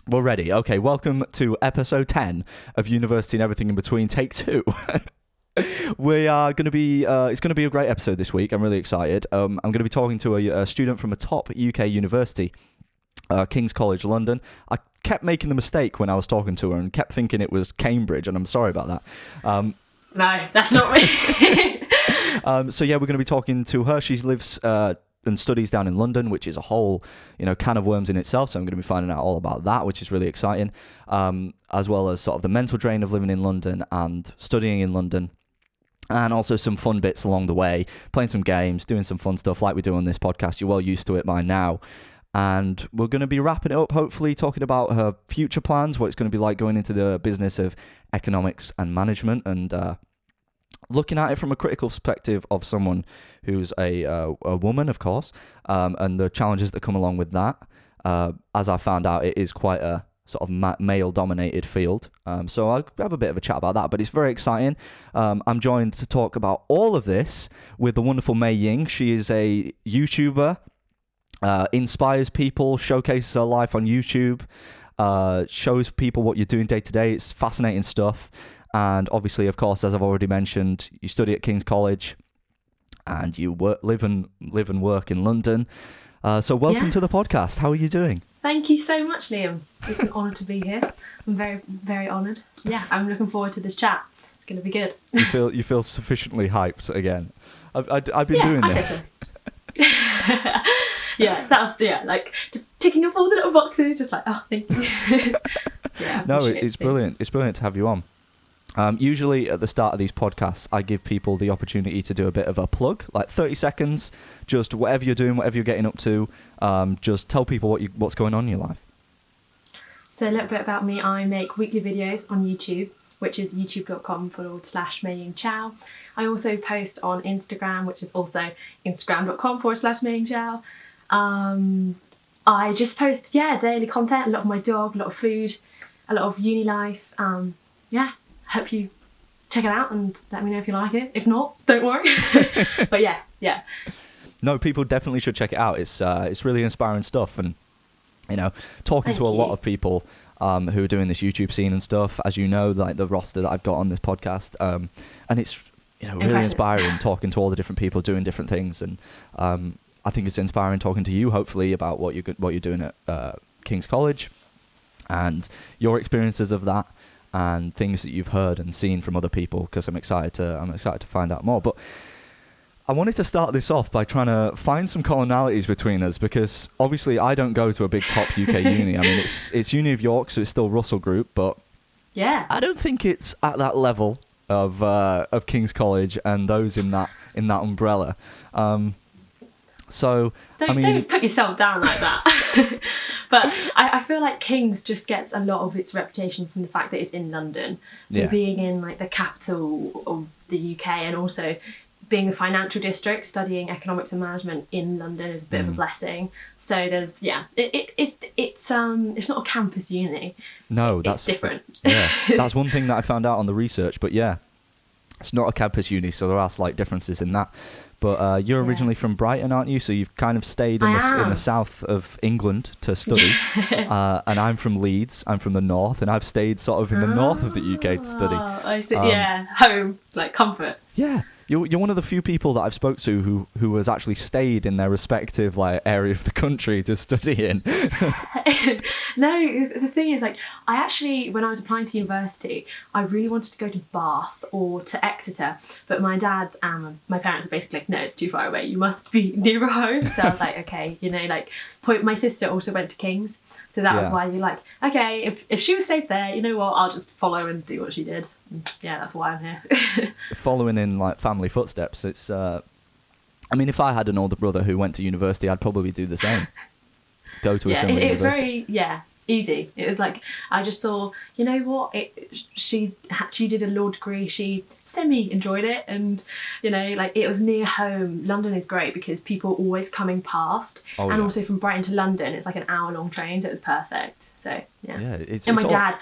We're ready. Okay, welcome to episode 10 of University and Everything in Between, take 2. We are going to be, it's going to be a great episode this week. I'm really excited. I'm going to be talking to a student from a top UK university, King's College London. I kept making the mistake when I was talking to her and kept thinking it was Cambridge, and I'm sorry about that. No, that's not me. So yeah, we're going to be talking to her. She lives and studies down in London, which is a whole, can of worms in itself. So I'm going to be finding out all about that, which is really exciting, as well as sort of the mental drain of living in London and studying in London. And also some fun bits along the way, playing some games, doing some fun stuff like we do on this podcast. You're well used to it by now. And we're going to be wrapping it up, hopefully, talking about her future plans, what it's going to be like going into the business of economics and management, and looking at it from a critical perspective of someone who's a woman, of course, and the challenges that come along with that. As I found out, it is quite a sort of male-dominated field. So I'll have a bit of a chat about that, but it's very exciting. I'm joined to talk about all of this with the wonderful Ying. She is a YouTuber, inspires people, showcases her life on YouTube, shows people what you're doing day to day. It's fascinating stuff. And obviously, of course, as I've already mentioned, you study at King's College and you live and work in London. So welcome to the podcast. How are you doing? Thank you so much, Liam. It's an honour to be here. I'm very, very honoured. Yeah, I'm looking forward to this chat. It's going to be good. You feel sufficiently hyped again. I've been doing this. Like just ticking off all the little boxes, just like, oh, thank you. No, it's brilliant. It's brilliant to have you on. Usually at the start of these podcasts, I give people the opportunity to do a bit of a plug, like 30 seconds, just whatever you're doing, whatever you're getting up to, just tell people what's going on in your life. So a little bit about me, I make weekly videos on YouTube, which is youtube.com/Chow. I also post on Instagram, which is also instagram.com/Chow. I just post, daily content, a lot of my dog, a lot of food, a lot of uni life. Hope you check it out and let me know if you like it. If not, don't worry. But yeah. No, people definitely should check it out. It's really inspiring stuff, and talking to a lot of people who are doing this YouTube scene and stuff, as you know, like the roster that I've got on this podcast, and it's really inspiring talking to all the different people doing different things, and I think it's inspiring talking to you, hopefully, about what you're doing at King's College and your experiences of that, and things that you've heard and seen from other people, because I'm excited to find out more. But I wanted to start this off by trying to find some commonalities between us, because obviously I don't go to a big top UK uni. I mean, it's Uni of York, so it's still Russell Group, but yeah, I don't think it's at that level of King's College and those in that umbrella. So don't put yourself down like that. But I feel like King's just gets a lot of its reputation from the fact that it's in London. So being in like the capital of the UK, and also being a financial district, studying economics and management in London is a bit of a blessing. So there's it's not a campus uni. No, it's different. Yeah, that's one thing that I found out on the research. But yeah, it's not a campus uni, so there are slight differences in that. But you're originally from Brighton, aren't you? So you've kind of stayed in the south of England to study. And I'm from Leeds. I'm from the north, and I've stayed sort of in the north of the UK to study. I see. Home, like comfort. Yeah. You're one of the few people that I've spoke to who has actually stayed in their respective area of the country to study in. No, the thing is, like, I actually, when I was applying to university, I really wanted to go to Bath or to Exeter, but my dad and my parents were basically like, no, it's too far away, you must be nearer home. So I was like, okay, my sister also went to King's, so that was why you're like, okay, if she was safe there, you know what, I'll just follow and do what she did. Yeah, that's why I'm here. Following in like family footsteps, it's if I had an older brother who went to university, I'd probably do the same. Go to a similar university. It was very easy. It was like, I just saw, you know what, she did a law degree, she semi-enjoyed it, and it was near home. London is great because people are always coming past, also from Brighton to London, it's like an hour-long train, so it was perfect. So yeah. Yeah, and my dad,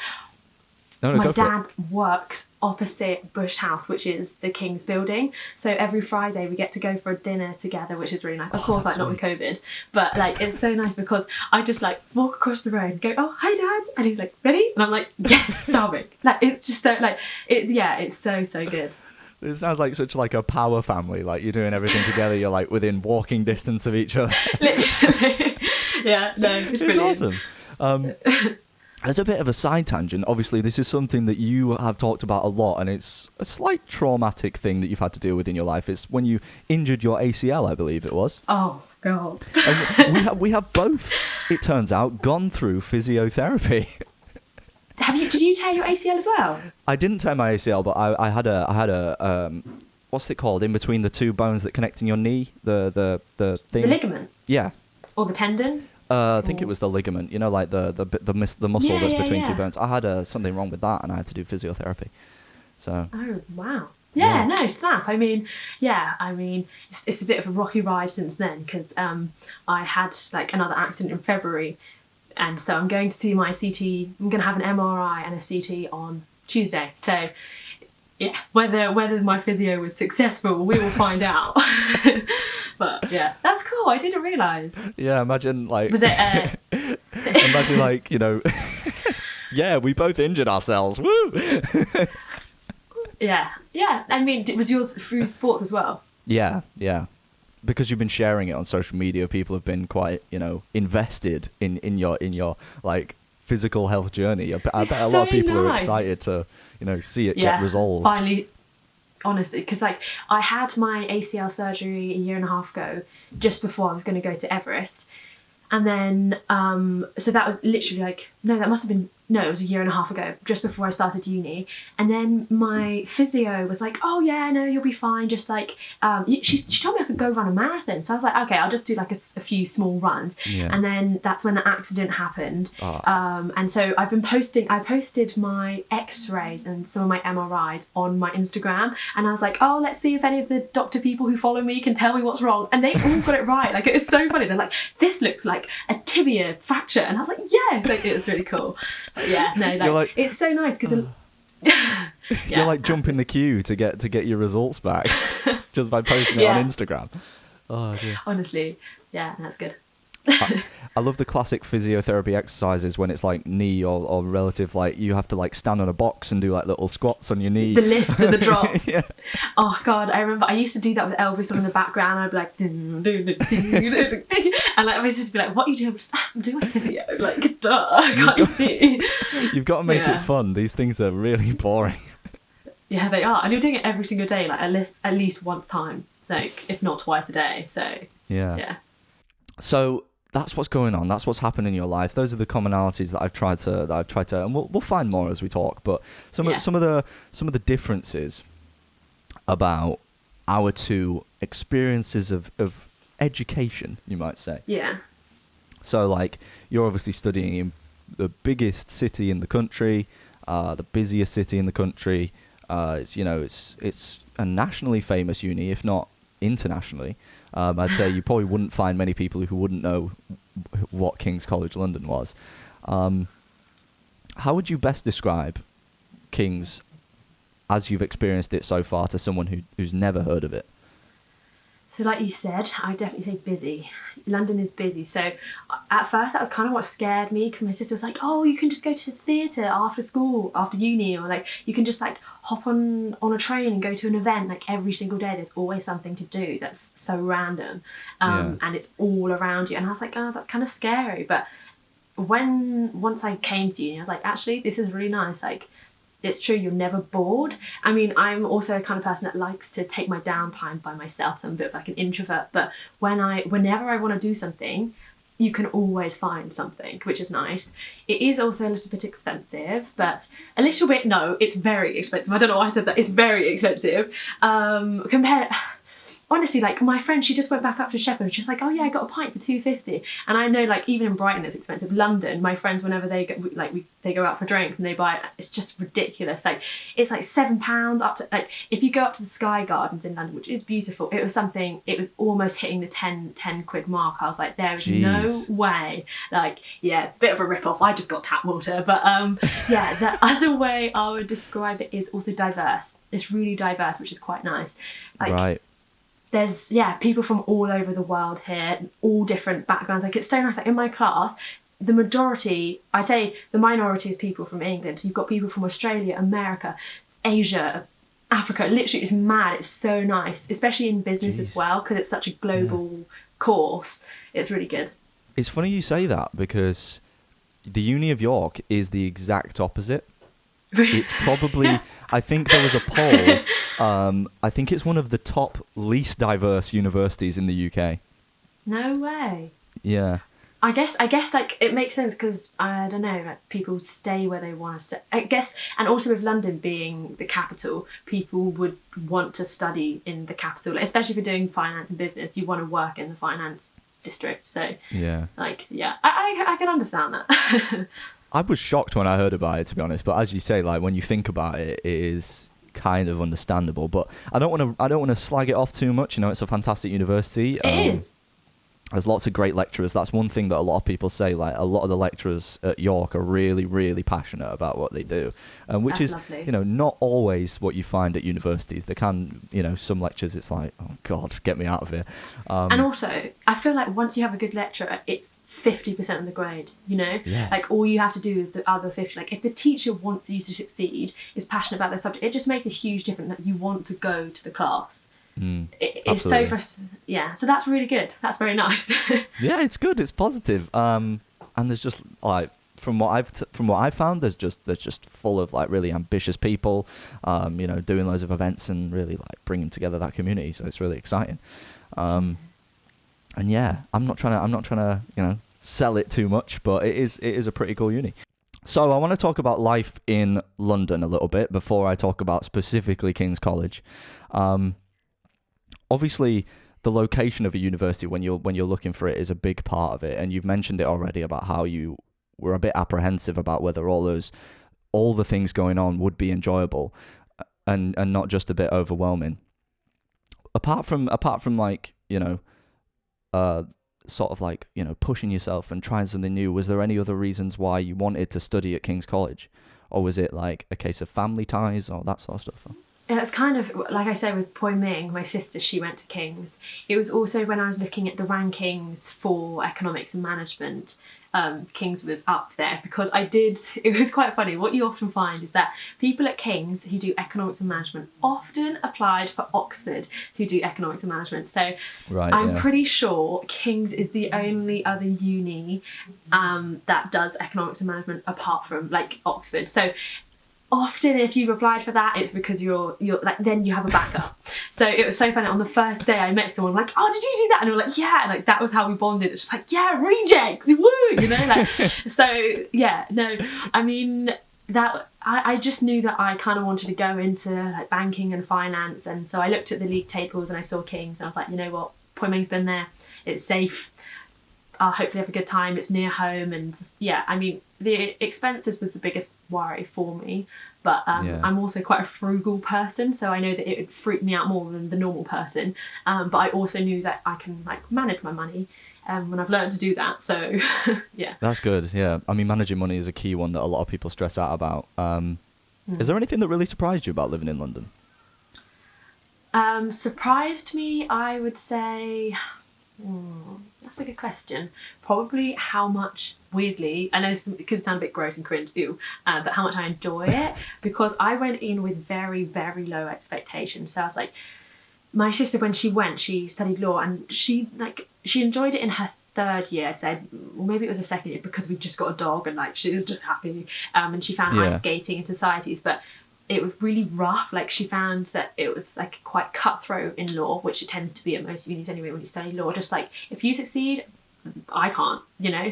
No, my go for it. dad works opposite Bush House, which is the King's building. So every Friday we get to go for a dinner together, which is really nice. Of course, like that's not with COVID, but like it's so nice because I just like walk across the road and go, "Oh, hi, Dad," and he's like, "Ready?" And I'm like, "Yes, starving." Like it's just so like it. Yeah, it's so good. It sounds like such like a power family. Like you're doing everything together. You're like within walking distance of each other. Literally. Yeah. No, it's It's brilliant. awesome. As a bit of a side tangent, obviously this is something that you have talked about a lot, and it's a slight traumatic thing that you've had to deal with in your life. It's when you injured your ACL, I believe it was. Oh God. And we have both, it turns out, gone through physiotherapy. Did you tear your ACL as well? I didn't tear my ACL, but I had a what's it called, in between the two bones that connect in your knee, the thing. The ligament Yeah. or the tendon? I think it was the ligament, you know, like the muscle Yeah, that's yeah, between two yeah. bones. I had something wrong with that, and I had to do physiotherapy. So Oh wow. Yeah. Yeah, no, snap. I mean, it's a bit of a rocky ride since then because I had like another accident in February, and so I'm going to see my CT. I'm going to have an MRI and a CT on Tuesday. So yeah, whether my physio was successful, we will find out. But yeah, that's cool. I didn't realise. yeah, imagine like Was it? imagine like, you know, yeah, we both injured ourselves. Woo! Yeah. I mean, was yours through sports as well? Yeah. Because you've been sharing it on social media, people have been quite, you know, invested in your like physical health journey. I bet a lot of so people are nice. excited to, you know, see it get resolved. Finally, honestly, because like I had my ACL surgery a year and a half ago, just before I was going to go to Everest, and then so that was literally like that must have been it was a year and a half ago, just before I started uni. And then my physio was like, "Oh yeah, no, you'll be fine. Just like she told me I could go run a marathon." So I was like, "Okay, I'll just do like a few small runs." Yeah. And then that's when the accident happened. Ah. And so I've been posting. I posted my X-rays and some of my MRIs on my Instagram, and I was like, "Oh, let's see if any of the doctor people who follow me can tell me what's wrong." And they all got it right. Like it was so funny. They're like, "This looks like a tibia fracture," and I was like, "Yes." Like it was really cool. But yeah, no, like it's so nice because You're like jumping the queue to get your results back just by posting it on Instagram. Oh dear. Honestly, yeah, that's good. I love the classic physiotherapy exercises when it's like knee or relative, like you have to like stand on a box and do like little squats on your knee. The lift and the drops. Yeah. Oh God, I remember I used to do that with Elvis on in the background. I'd be like, ding, ding, ding, ding, ding, ding. And like I was just be like, "What are you doing?" I'm doing physio. Like, duh, can't you see? You've got to make it fun. These things are really boring. Yeah, they are, and you're doing it every single day, like at least once time, like if not twice a day. So yeah. So that's what's going on. That's what's happened in your life. Those are the commonalities that I've tried to, and we'll find more as we talk. But some of the differences about our two experiences of education, you might say. Yeah. So like you're obviously studying in the biggest city in the country, the busiest city in the country. It's a nationally famous uni, if not internationally. I'd say you probably wouldn't find many people who wouldn't know what King's College London was. How would you best describe King's as you've experienced it so far to someone who's never heard of it? So like you said, I definitely say busy. London is busy. So at first that was kind of what scared me because my sister was like, "Oh, you can just go to the theatre after school, after uni, or like you can just like hop on a train and go to an event like every single day. There's always something to do that's so random and it's all around you." And I was like, "Oh, that's kind of scary." But once I came to uni, I was like, actually, this is really nice. Like, it's true, you're never bored. I mean, I'm also a kind of person that likes to take my downtime by myself. So I'm a bit of like an introvert. But whenever I want to do something, you can always find something, which is nice. It is also a little bit expensive, but a little bit, no, it's very expensive. I don't know why I said that. It's very expensive. honestly, like my friend, she just went back up to Shepherd. She's like, oh yeah, I got a pint for £2.50. And I know, like, even in Brighton it's expensive. London, my friends, whenever they go, they go out for drinks and they buy it, it's just ridiculous. Like, it's like £7 up to, like, if you go up to the Sky Gardens in London, which is beautiful, it was almost hitting the 10 quid mark. I was like, there is no way. Like, yeah, bit of a rip off. I just got tap water, but yeah, the other way I would describe it is also diverse. It's really diverse, which is quite nice. Like, right. There's, people from all over the world here, all different backgrounds. Like, it's so nice. Like, in my class, the majority, I'd say the minority is people from England. So you've got people from Australia, America, Asia, Africa. Literally, it's mad. It's so nice, especially in business as well, because it's such a global course. It's really good. It's funny you say that, because the Uni of York is the exact opposite. It's probably, I think there was a poll, I think it's one of the top least diverse universities in the UK. No way. Yeah. I guess like it makes sense because I don't know, like people stay where they want to stay. I guess, and also with London being the capital, people would want to study in the capital, especially if you're doing finance and business. You want to work in the finance district. So yeah, like I can understand that. I was shocked when I heard about it, to be honest. But as you say, like when you think about it, it is kind of understandable. But I don't want to slag it off too much. You know, it's a fantastic university. It is. There's lots of great lecturers. That's one thing that a lot of people say. Like, a lot of the lecturers at York are really, really passionate about what they do, which That's is, lovely. you know, not always what you find at universities. They can, you know, some lectures it's like, oh God, get me out of here. And also, I feel like once you have a good lecturer, it's 50% of the grade. You know, like all you have to do is the other 50. Like, if the teacher wants you to succeed, is passionate about their subject, it just makes a huge difference that you want to go to the class. It's so frustrating. Yeah, so that's really good. That's very nice. Yeah, it's good. It's positive. And there's just like from what I've found, there's just full of like really ambitious people, you know, doing loads of events and really like bringing together that community. So it's really exciting. And yeah, I'm not trying to you know sell it too much, but it is a pretty cool uni. So I want to talk about life in London a little bit before I talk about specifically King's College. Obviously, the location of a university when you're looking for it is a big part of it, and you've mentioned it already about how you were a bit apprehensive about whether all the things going on would be enjoyable, and not just a bit overwhelming. Apart from like, you know, sort of like, you know, pushing yourself and trying something new, was there any other reasons why you wanted to study at King's College, or was it like a case of family ties or that sort of stuff? It's kind of, like I say with Poi Ming, my sister, she went to King's. It was also when I was looking at the rankings for economics and management, King's was up there because it was quite funny. What you often find is that people at King's who do economics and management often applied for Oxford who do economics and management. So I'm pretty sure King's is the only other uni that does economics and management apart from like Oxford. So often if you've applied for that, it's because you're like, then you have a backup. So it was so funny. On the first day I met someone like, oh, did you do that? And we were like, yeah. And like, that was how we bonded. It's just like, yeah, rejects, woo, you know, like, so yeah, no, I mean, that I just knew that I kind of wanted to go into like banking and finance. And so I looked at the league tables and I saw King's and I was like, you know what, Poi Ming's been there. It's safe. I'll hopefully have a good time. It's near home. And yeah, I mean, the expenses was the biggest worry for me. But I'm also quite a frugal person, so I know that it would freak me out more than the normal person. But I also knew that I can like manage my money when I've learned to do that. So yeah. That's good. Yeah, I mean, managing money is a key one that a lot of people stress out about. Is there anything that really surprised you about living in London? Surprised me, I would say. That's a good question. Probably how much, weirdly, I know it could sound a bit gross and cringe, but how much I enjoy it, because I went in with very, very low expectations. So I was like, my sister, when she went, she studied law, and she enjoyed it in her third year, I'd say, or maybe it was a second year, because we just got a dog and like she was just happy, and she found ice skating and societies, but it was really rough. Like, she found that it was like quite cutthroat in law, which it tends to be at most unis anyway when you study law. Just like, if you succeed, I can't,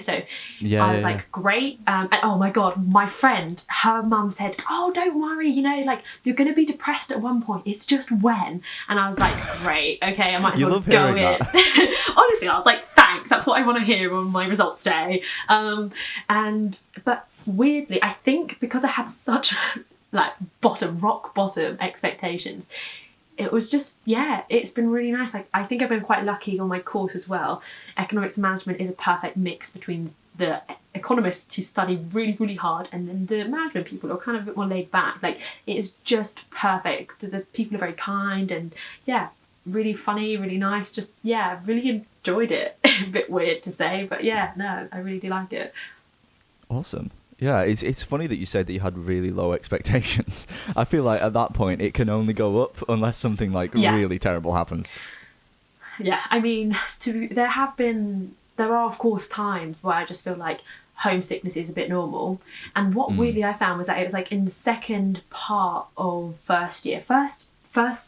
so Yeah, I was yeah, like, great. And oh my god, my friend, her mum said, oh, don't worry, like you're going to be depressed at one point, it's just when. And I was like, great, okay, I might as You well love just go hearing in. that. Honestly, I was like, thanks, that's what I want to hear on my results day. But weirdly, I think because I had such like rock bottom expectations, it was just, it's been really nice. Like, I think I've been quite lucky on my course as well. Economics management is a perfect mix between the economists who study really, really hard and then the management people who are kind of a bit more laid back. Like, it is just perfect. The people are very kind and, really funny, really nice. Just, really enjoyed it. A bit weird to say, but no, I really do like it. Awesome. Yeah, it's funny that you said that you had really low expectations. I feel like at that point it can only go up unless something like really terrible happens. Yeah, I mean, there are of course times where I just feel like homesickness is a bit normal. And what weirdly I found was that it was like in the second part of first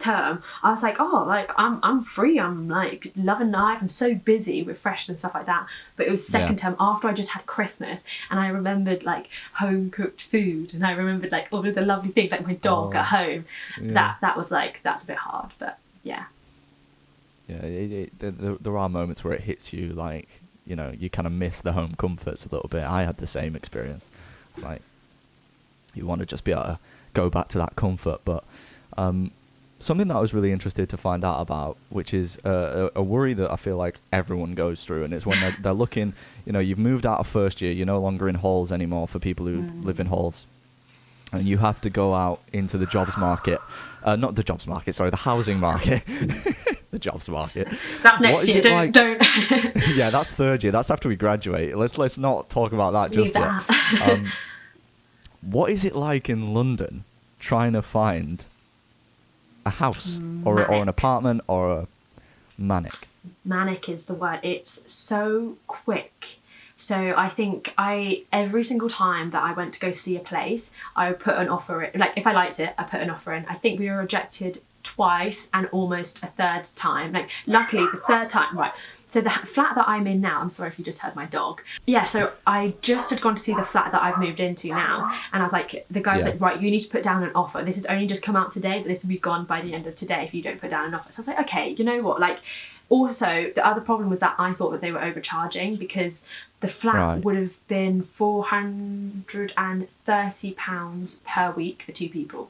term, I was like, oh, like I'm free, I'm like loving life, I'm so busy with fresh and stuff like that. But it was second term after I just had Christmas, and I remembered like home cooked food, and I remembered like all of the lovely things like my dog at home. That was like, that's a bit hard, but yeah. There are moments where it hits you like, you kind of miss the home comforts a little bit. I had the same experience. It's like you want to just be able to go back to that comfort, but something that I was really interested to find out about, which is a worry that I feel like everyone goes through, and it's when they're looking, you've moved out of first year, you're no longer in halls anymore for people who live in halls, and you have to go out into the jobs market, not the jobs market, sorry, the housing market, the jobs market. That's next year, don't. Yeah, that's third year, that's after we graduate. Let's not talk about that just yet. What is it like in London trying to find a house or an apartment or a manic? Manic is the word. It's so quick. So I think every single time that I went to go see a place, I would put an offer in. Like, if I liked it, I put an offer in. I think we were rejected twice and almost a third time. Like, luckily the third time, right. So the flat that I'm in now, I'm sorry if you just heard my dog. Yeah, so I just had gone to see the flat that I've moved into now. And I was like, the guy was like, right, you need to put down an offer. This has only just come out today, but this will be gone by the end of today if you don't put down an offer. So I was like, okay, you know what? Like, also, the other problem was that I thought that they were overcharging because the flat would have been £430 per week for two people.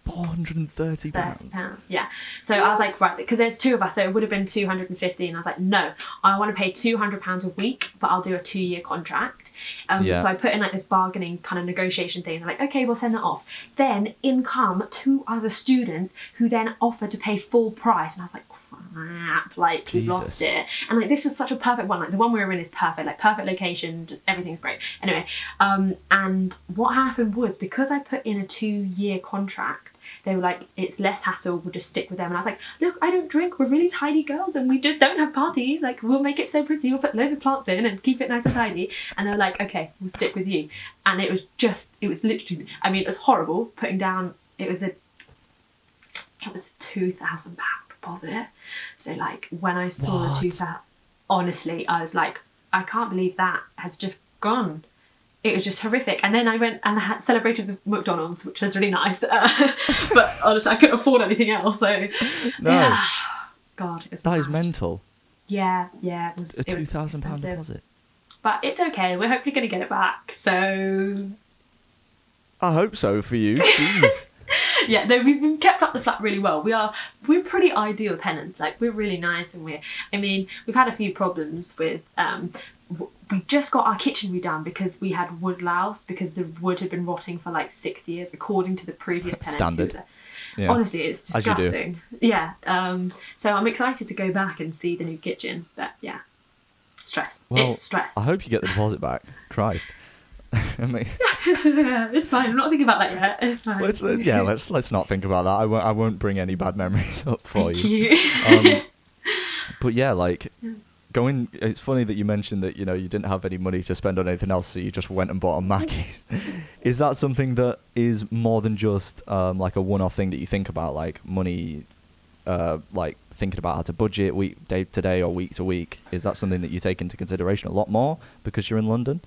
£430. Yeah. So I was like, right, because there's two of us, so it would have been 250, and I was like, no, I want to pay £200 a week, but I'll do a 2-year contract. So I put in like this bargaining kind of negotiation thing. They're like, okay, we'll send that off. Then in come 2 other students who then offered to pay full price, and I was like, crap, like we've lost it. And like, this was such a perfect one. Like, the one we were in is perfect, like perfect location, just everything's great. Anyway, and what happened was, because I put in a 2-year contract, they were like, it's less hassle, we'll just stick with them. And I was like, look, I don't drink, we're really tidy girls and we just don't have parties, like we'll make it so pretty, we'll put loads of plants in and keep it nice and tidy. And they were like, okay, we'll stick with you. And it was literally, I mean, it was horrible putting down, it was £2,000 deposit. So like, when I saw the 2,000, honestly, I was like, I can't believe that has just gone. It was just horrific. And then I went and celebrated with McDonald's, which was really nice. But honestly, I couldn't afford anything else. So, yeah. God, that is mental. Yeah. It was, a £2,000 deposit. But it's okay. We're hopefully going to get it back. So, I hope so for you. Jeez. Yeah, no, we've kept up the flat really well. We're pretty ideal tenants. Like, we're really nice, and we've had a few problems with we just got our kitchen redone because we had wood louse, because the wood had been rotting for like 6 years according to the previous tenants. Standard. Yeah. Honestly, it's disgusting. Yeah. So I'm excited to go back and see the new kitchen. But yeah, stress. Well, it's stress. I hope you get the deposit back. Christ. I mean, it's fine. I'm not thinking about that yet. It's fine. Let's not think about that. I won't bring any bad memories up for Thank you. But yeah, like it's funny that you mentioned that, you didn't have any money to spend on anything else, so you just went and bought a Mackey's. Is that something that is more than just like a one-off thing that you think about, like money like thinking about how to budget day to day or week to week? Is that something that you take into consideration a lot more because you're in London?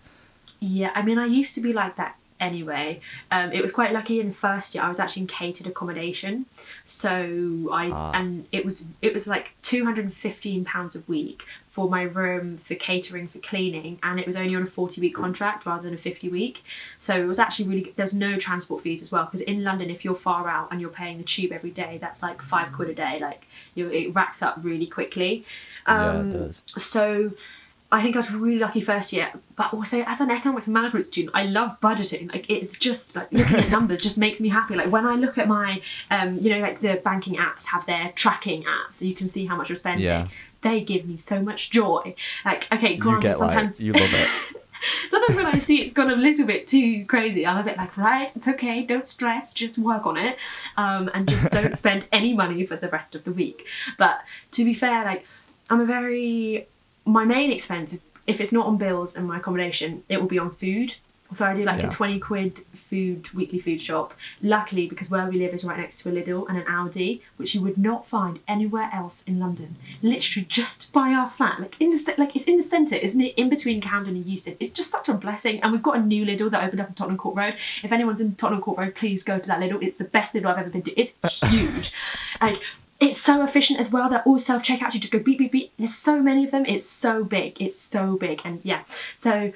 Yeah, I mean, I used to be like that anyway. It was quite lucky in first year. I was actually in catered accommodation, so and it was like £215 a week for my room, for catering, for cleaning, and it was only on a 40-week contract rather than a 50-week. So it was actually really good. There's no transport fees as well, because in London, if you're far out and you're paying the tube every day, that's like £5 a day. Like it racks up really quickly. Yeah, it does. So I think I was really lucky first year, but also as an economics and management student, I love budgeting. Like, it's just like looking at numbers just makes me happy. Like when I look at my, like the banking apps have their tracking apps, so you can see how much you're spending. Yeah. They give me so much joy. Like, okay, You granted, get sometimes you love it. sometimes when I see it's gone a little bit too crazy, I'm a bit like, right, it's okay, don't stress, just work on it, and just don't spend any money for the rest of the week. But to be fair, like my main expense is, if it's not on bills and my accommodation, it will be on food. So I do like a 20 quid weekly food shop. Luckily, because where we live is right next to a Lidl and an Aldi, which you would not find anywhere else in London. Literally just by our flat, it's in the centre, isn't it? In between Camden and Euston. It's just such a blessing. And we've got a new Lidl that opened up on Tottenham Court Road. If anyone's in Tottenham Court Road, please go to that Lidl. It's the best Lidl I've ever been to. It's huge. It's so efficient as well. They're all self-checkouts. You just go beep, beep, beep. There's so many of them. It's so big. And yeah. So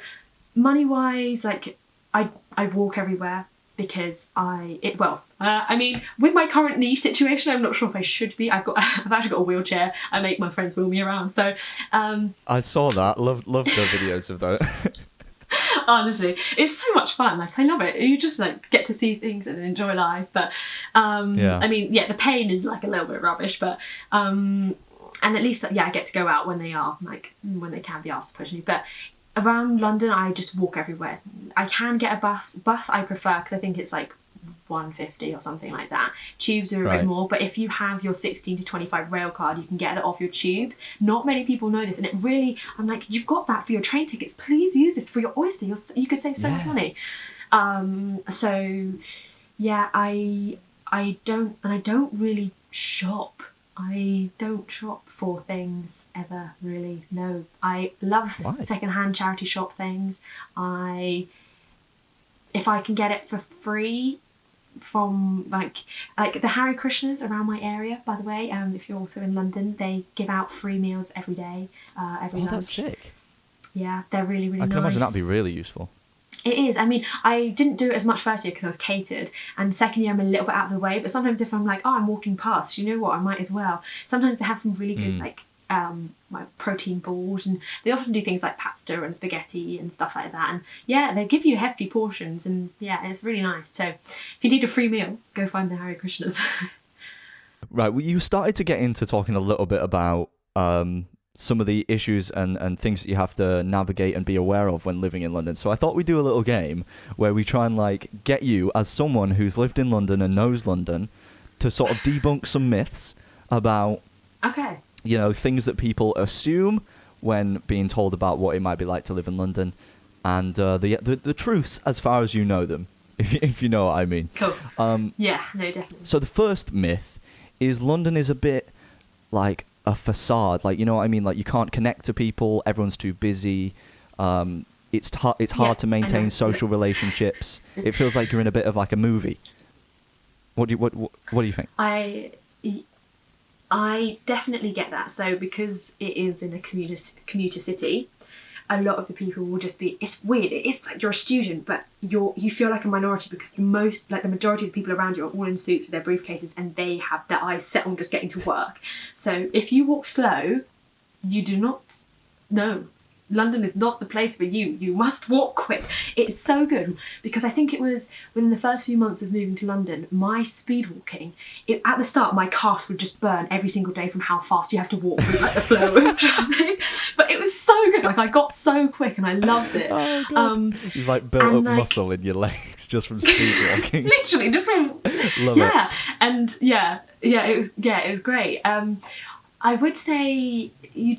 money-wise, like I walk everywhere because I mean, with my current knee situation, I'm not sure if I should be. I've actually got a wheelchair. I make my friends wheel me around. So I saw that. Loved the videos of that. honestly, it's so much fun. Like, I love it. You just like get to see things and enjoy life. But I mean, the pain is like a little bit rubbish, but and at least I get to go out when they can be asked to push me. But around London, I just walk everywhere. I can get a bus. Bus I prefer, because I think it's like £1.50 or something like that. Tubes are a bit more, but if you have your 16 to 25 rail card, you can get it off your tube. Not many people know this, and it really, I'm like, you've got that for your train tickets. Please use this for your Oyster. You could save so much money. So yeah, I don't really shop. I don't shop for things ever, really. No, I love secondhand charity shop things. If I can get it for free from like the Hare Krishnas around my area, by the way, if you're also in London, they give out free meals every day, every lunch. That's sick. Yeah, they're really, really nice. I can imagine that'd be really useful. It is. I mean, I didn't do it as much first year because I was catered, and second year I'm a little bit out of the way, but sometimes if I'm like, I'm walking past, you know what, I might as well. Sometimes they have some really good like protein balls, and they often do things like pasta and spaghetti and stuff like that, and yeah, they give you hefty portions, and yeah, it's really nice. So if you need a free meal, go find the Hare Krishnas. Right, well, you started to get into talking a little bit about some of the issues and things that you have to navigate and be aware of when living in London. So I thought we'd do a little game where we try and like get you, as someone who's lived in London and knows London, to sort of debunk some myths about things that people assume when being told about what it might be like to live in London, and the truths as far as you know them, if you know what I mean. Cool. Yeah, no, definitely. So the first myth is London is a bit like a facade, like, you know what I mean, like you can't connect to people, everyone's too busy, it's hard to maintain social relationships. It feels like you're in a bit of like a movie. What do you think? I definitely get that. So because it is in a commuter city, a lot of the people will just be, it's weird, it's like you're a student, but you feel like a minority, because the majority of the people around you are all in suits with their briefcases, and they have their eyes set on just getting to work. So if you walk slow, you do not know. London is not the place for you. You must walk quick. It's so good, because I think it was within the first few months of moving to London, my speed walking, at the start my calves would just burn every single day from how fast you have to walk through like the flow of traffic. But it was so good. Like, I got so quick and I loved it. Oh, God. You've like built up muscle in your legs just from speed walking. Literally, just from love it. And it was great. I would say you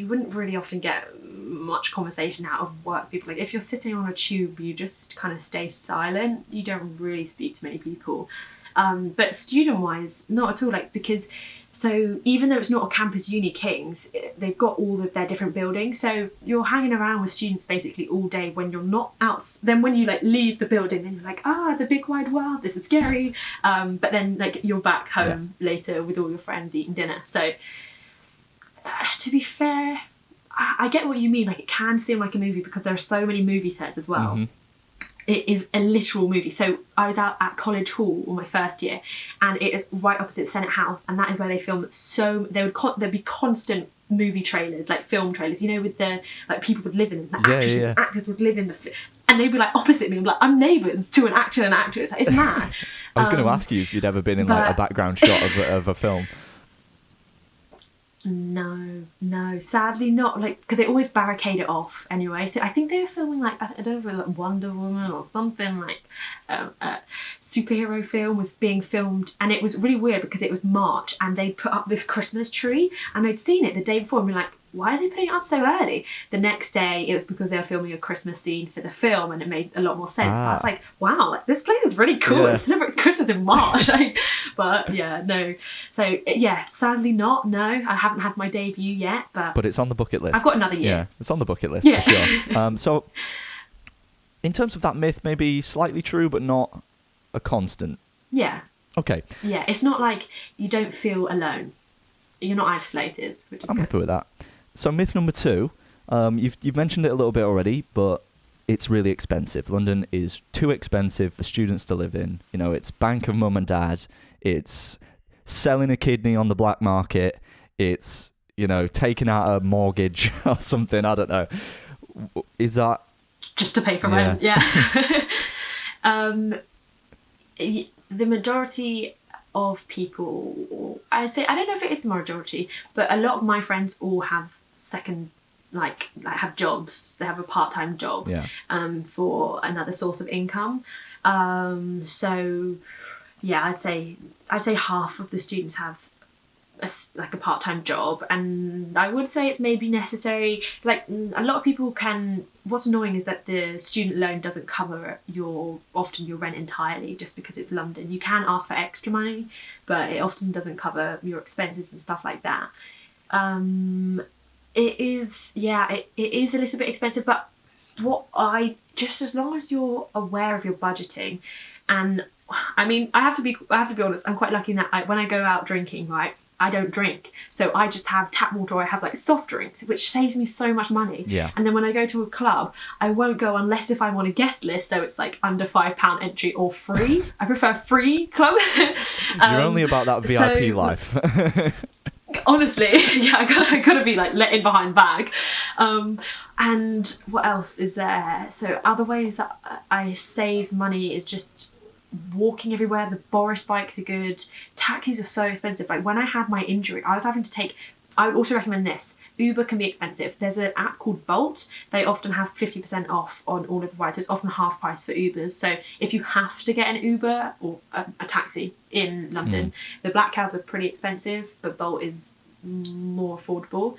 wouldn't really often get much conversation out of work people. Like, if you're sitting on a tube, you just kind of stay silent. You don't really speak to many people. But student-wise, not at all. Like, because so even though it's not a campus uni, King's, they've got all of their different buildings. So you're hanging around with students basically all day when you're not out. Then when you like leave the building, then you're like, the big wide world, this is scary. But then like you're back home later with all your friends eating dinner. So to be fair, I get what you mean. Like, it can seem like a movie because there are so many movie sets as well. Mm-hmm. It is a literal movie. So I was out at College Hall on my first year, and it is right opposite Senate House, and that is where they film. So there'd be constant movie trailers, like film trailers, you know, with the like people would live in them, like actors would live in the, and they'd be like opposite me. I'm like, I'm neighbours to an actor and actress. Like, it's mad. I was going to ask you if you'd ever been in like a background shot of a film. No, sadly not. Like, because they always barricade it off anyway. So I think they were filming like, I don't know, like Wonder Woman or something, like a superhero film was being filmed, and it was really weird because it was March and they put up this Christmas tree, and I'd seen it the day before and been like, why are they putting it up so early? The next day it was because they were filming a Christmas scene for the film, and it made a lot more sense. I was like, wow, like, this place is really cool. It celebrates Christmas in March. But yeah, no. So yeah, sadly not. No, I haven't had my debut yet, but it's on the bucket list. I've got another year. Yeah, it's on the bucket list for sure. So in terms of that myth, maybe slightly true, but not a constant. Yeah. Okay. Yeah, it's not like you don't feel alone. You're not isolated, which is I'm happy with that. So myth number 2, you've mentioned it a little bit already, but it's really expensive. London is too expensive for students to live in. You know, it's bank of mum and dad. It's selling a kidney on the black market. It's, you know, taking out a mortgage or something. I don't know. Is that just to pay for rent? Yeah. The majority of people, I don't know if it is the majority, but a lot of my friends all have have jobs. They have a part-time job for another source of income. So yeah, I'd say half of the students have a part-time job, and I would say it's maybe necessary. Like, a lot of people can. What's annoying is that the student loan doesn't cover your rent entirely, just because it's London. You can ask for extra money, but it often doesn't cover your expenses and stuff like that. It is a little bit expensive, but just as long as you're aware of your budgeting, and I mean, I have to be honest, I'm quite lucky in that when I go out drinking, right, I don't drink, so I just have tap water, or I have like soft drinks, which saves me so much money. Yeah. And then when I go to a club, I won't go unless if I'm on a guest list, so it's like under £5 entry or free. I prefer free club. You're only about that VIP life. Honestly, yeah, I gotta be like let in behind the bag. And what else is there? So other ways that I save money is just walking everywhere. The Boris bikes are good. Taxis are so expensive. Like, when I had my injury, I would also recommend this. Uber can be expensive. There's an app called Bolt. They often have 50% off on all of the rides. It's often half price for Ubers. So if you have to get an Uber or a taxi in London, the black cabs are pretty expensive, but Bolt is more affordable.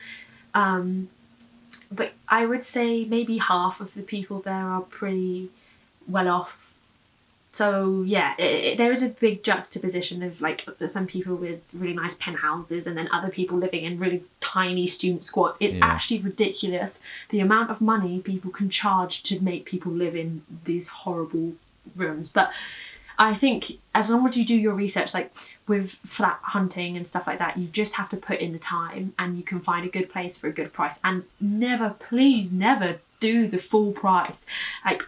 But I would say maybe half of the people there are pretty well off. So yeah, there is a big juxtaposition of like some people with really nice penthouses and then other people living in really tiny student squats. It's actually ridiculous the amount of money people can charge to make people live in these horrible rooms. But I think as long as you do your research, like with flat hunting and stuff like that, you just have to put in the time and you can find a good place for a good price. And please never do the full price. Like,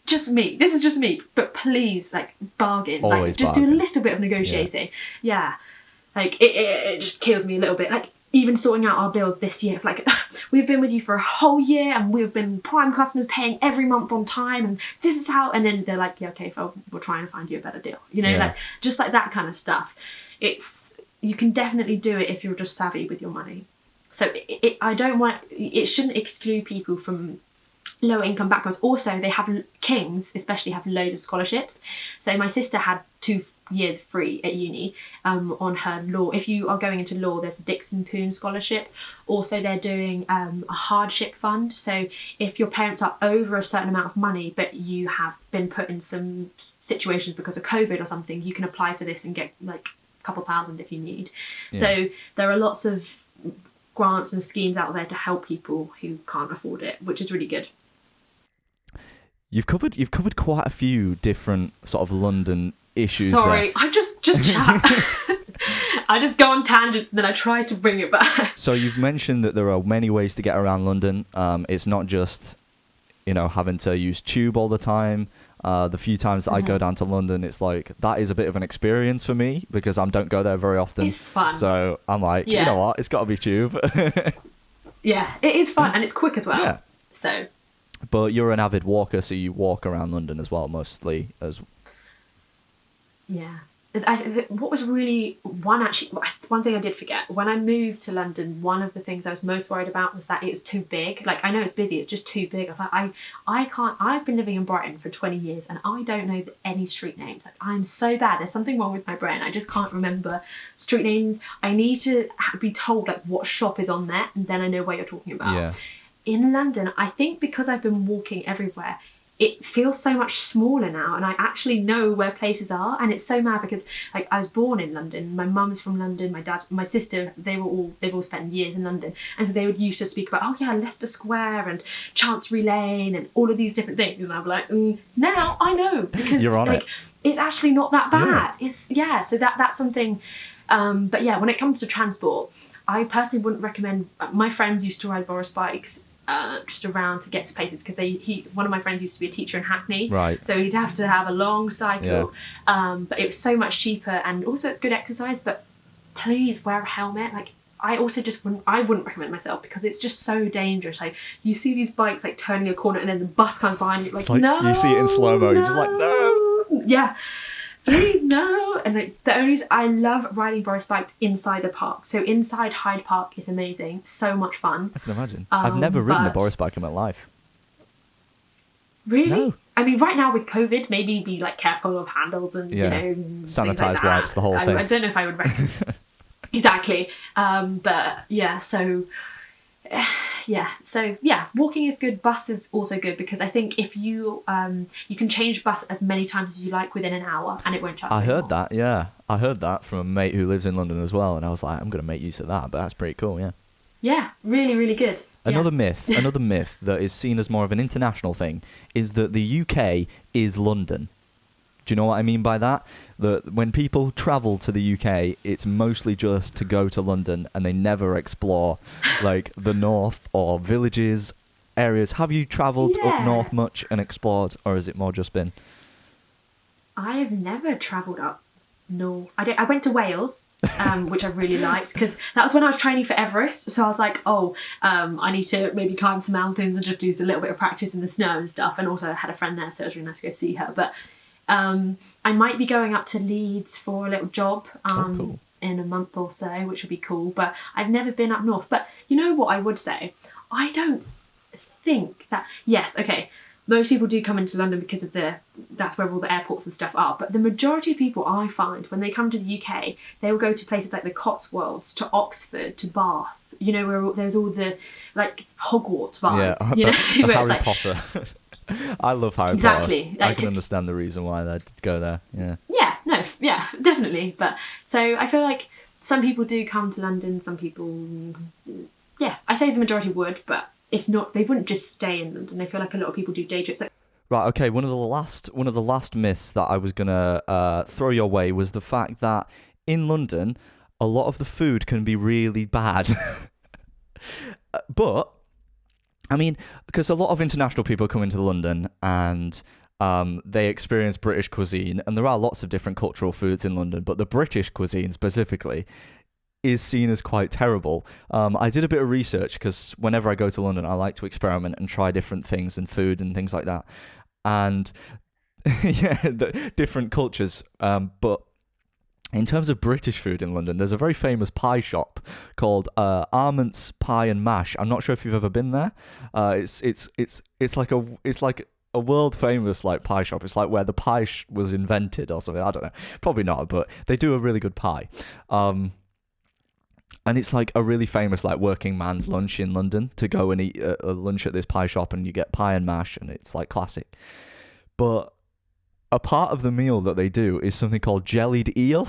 this is just me, but please, like, bargain. Always like, just bargain. do a little bit of negotiating. Yeah. Like, it just kills me a little bit. Like, even sorting out our bills this year, like, we've been with you for a whole year and we've been prime customers paying every month on time, and this is how, and then they're like, yeah, okay, we'll try and find you a better deal. You know, like, just like that kind of stuff. You can definitely do it if you're just savvy with your money. So it shouldn't exclude people from lower income backgrounds. Also, Kings especially have loads of scholarships. So my sister had 2 years free at uni on her law. If you are going into law, there's a Dixon Poon scholarship. Also, they're doing a hardship fund. So if your parents are over a certain amount of money, but you have been put in some situations because of COVID or something, you can apply for this and get like a couple thousand if you need. So there are lots of grants and schemes out there to help people who can't afford it, which is really good. You've covered quite a few different sort of London issues. Sorry, there. I just chat. I just go on tangents and then I try to bring it back. So you've mentioned that there are many ways to get around London. It's not just, having to use tube all the time. The few times that I go down to London, it's like, that is a bit of an experience for me because I don't go there very often. It's fun. So I'm like, you know what? It's got to be tube. Yeah, it is fun and it's quick as well. Yeah. So. But you're an avid walker, so you walk around London as well, mostly. Yeah. What was really one thing I did forget when I moved to London, one of the things I was most worried about was that it's too big. Like, I know it's busy, it's just too big. I was like, I can't. I've been living in Brighton for 20 years and I don't know any street names. Like, I'm so bad. There's something wrong with my brain. I just can't remember street names. I need to be told like what shop is on there, and then I know what you're talking about. Yeah. In London, I think because I've been walking everywhere, it feels so much smaller now, and I actually know where places are, and it's so mad because like I was born in London, my mum's from London, my dad, my sister, they've all spent years in London, and so they would used to speak about, oh yeah, Leicester Square and Chancery Lane and all of these different things, and I'm like, now I know because you're on it. It's actually not that bad. Yeah. So that's something. But yeah, when it comes to transport, I personally wouldn't recommend. My friends used to ride Boris bikes. Just around to get to places because one of my friends used to be a teacher in Hackney, right? So he'd have to have a long cycle, but it was so much cheaper and also it's good exercise. But please wear a helmet. Like I wouldn't recommend myself because it's just so dangerous. Like you see these bikes like turning a corner and then the bus comes by and you're like, no, you see it in slow mo. You're just like, no, yeah. Please no. And like the only reason I love riding Boris bikes inside the park. So inside Hyde Park is amazing. So much fun. I can imagine. I've never ridden a Boris bike in my life. Really? No. I mean, right now with COVID, maybe be like careful of handles and sanitized wipes, the whole thing. I don't know if I would recommend. Exactly. But yeah, so. Walking is good. Bus is also good because I think if you can change bus as many times as you like within an hour and it won't charge you I heard anymore. that, yeah. I heard that from a mate who lives in London as well, and I was like, I'm going to make use of that, but that's pretty cool, yeah. Yeah, really, really good. Another myth that is seen as more of an international thing is that the UK is London. Do you know what I mean by that? That when people travel to the UK, it's mostly just to go to London and they never explore like the north or villages, areas. Have you travelled up north much and explored, or has it more just been? I have never travelled up north. I went to Wales, which I really liked because that was when I was training for Everest. So I was like, I need to maybe climb some mountains and just do a little bit of practice in the snow and stuff. And also I had a friend there, so it was really nice to go see her. But I might be going up to Leeds for a little job cool. in a month or so, which would be cool. But I've never been up north. But you know what I would say? I don't think that... Yes, okay, most people do come into London because of that's where all the airports and stuff are. But the majority of people I find, when they come to the UK, they will go to places like the Cotswolds, to Oxford, to Bath. You know, where there's all the, like, Hogwarts vibe. Yeah, you know, Harry Potter. I love Harry Potter. Like, I can understand the reason why they'd go there. Yeah, definitely. But so I feel like some people do come to London. Some people, I say the majority would, but it's not. They wouldn't just stay in London. I feel like a lot of people do day trips. Right. Okay. One of the last myths that I was gonna throw your way was the fact that in London, a lot of the food can be really bad. But I mean, because a lot of international people come into London and they experience British cuisine, and there are lots of different cultural foods in London, but the British cuisine specifically is seen as quite terrible. I did a bit of research because whenever I go to London, I like to experiment and try different things and food and things like that. And the different cultures. But in terms of British food in London, there's a very famous pie shop called Armant's Pie and Mash. I'm not sure if you've ever been there. It's like a world famous like pie shop. It's like where the pie was invented or something. I don't know. Probably not, but they do a really good pie. And it's like a really famous like working man's lunch in London, to go and eat a lunch at this pie shop, and you get pie and mash, and it's like classic. But a part of the meal that they do is something called jellied eel,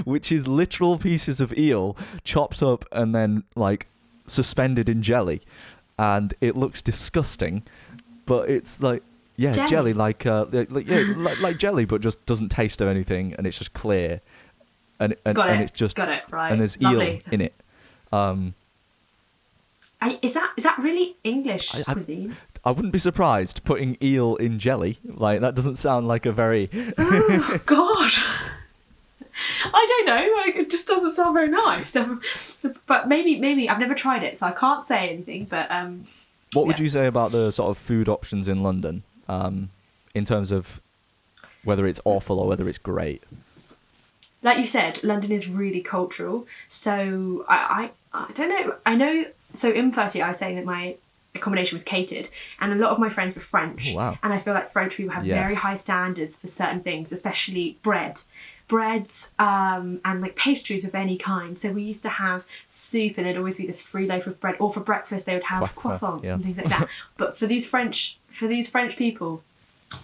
which is literal pieces of eel chopped up and then like suspended in jelly, and it looks disgusting, but it's like jelly like jelly, but just doesn't taste of anything, and it's just clear, and it's just got it right. and there's Lovely. eel in it. Is that really English cuisine? I wouldn't be surprised putting eel in jelly. Like, that doesn't sound like a very... Oh, God. I don't know. Like, it just doesn't sound very nice. But maybe I've never tried it, so I can't say anything. But what would you say about the sort of food options in London, in terms of whether it's awful or whether it's great? Like you said, London is really cultural. So I don't know. I know. So in first year, I was saying that my accommodation was catered, and a lot of my friends were French. Oh, wow. And I feel like French people have very high standards for certain things, especially breads, and like pastries of any kind. So we used to have soup, and there'd always be this free loaf of bread, or for breakfast they would have croissants and things like that. But for these French people,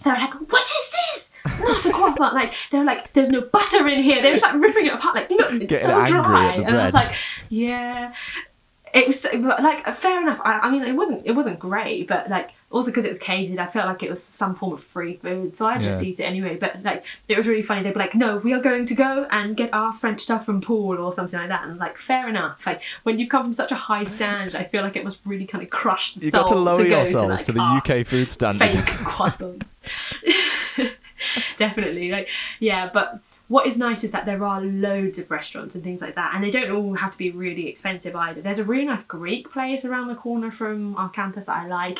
they were like, "What is this? Not a croissant!" Like, they were like, "There's no butter in here." They were just like ripping it apart, like, "Look, it's getting so angry dry." at the And I was bread. like, "Yeah." It was like, fair enough. I mean, it wasn't great, but like, also because it was catered, I felt like it was some form of free food, so I just eat it anyway. But like, it was really funny. They'd be like, "No, we are going to go and get our French stuff from Paul," or something like that. And like, fair enough. Like, when you come from such a high standard, I feel like it must really kind of crush the You've soul got to lower go yourselves to the UK food standard. fake croissants. Definitely, like, yeah, but. What is nice is that there are loads of restaurants and things like that, and they don't all have to be really expensive either. There's a really nice Greek place around the corner from our campus that I like.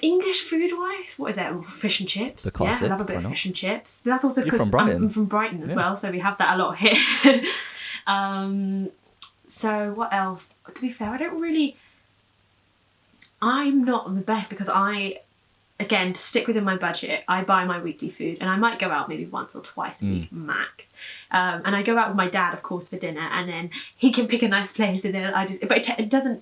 English food-wise, what is it? Fish and chips. The classic, I love a bit of fish and chips. But that's also You're because from Brighton. I'm from Brighton as well, so we have that a lot here. So what else? To be fair, I'm not the best because again, to stick within my budget, I buy my weekly food, and I might go out maybe once or twice a week max. And I go out with my dad, of course, for dinner, and then he can pick a nice place, and then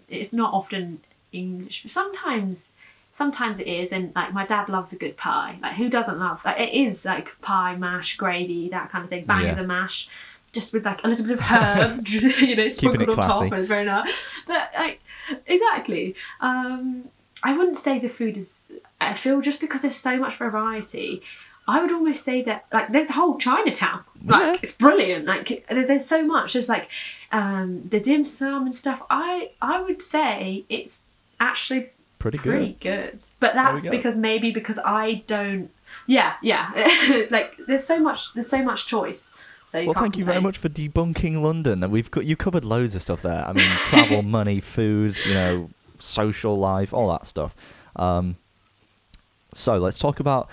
it's not often English. Sometimes it is, and like, my dad loves a good pie. Like, who doesn't love? Like, it is like pie, mash, gravy, that kind of thing. Bangers and mash, just with like a little bit of herb, sprinkled on top, and it's very nice. But like, exactly. I wouldn't say the food is. I feel just because there's so much variety, I would almost say that, like, there's the whole Chinatown. Like, it's brilliant. Like, there's so much. There's like the dim sum and stuff. I would say it's actually pretty good. But that's because I don't. Yeah. Like, there's so much choice. So well, thank you very much for debunking London. And you covered loads of stuff there. I mean, travel, money, food, social life, all that stuff. So let's talk about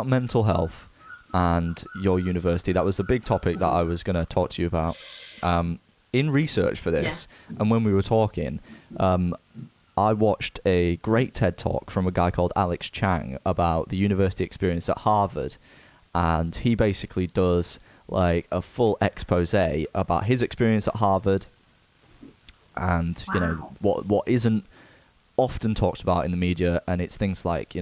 mental health and your university. That was the big topic that I was going to talk to you about. In research for this, and when we were talking, I watched a great TED Talk from a guy called Alex Chang about the university experience at Harvard, and he basically does like a full expose about his experience at Harvard, and what isn't often talked about in the media, and it's things like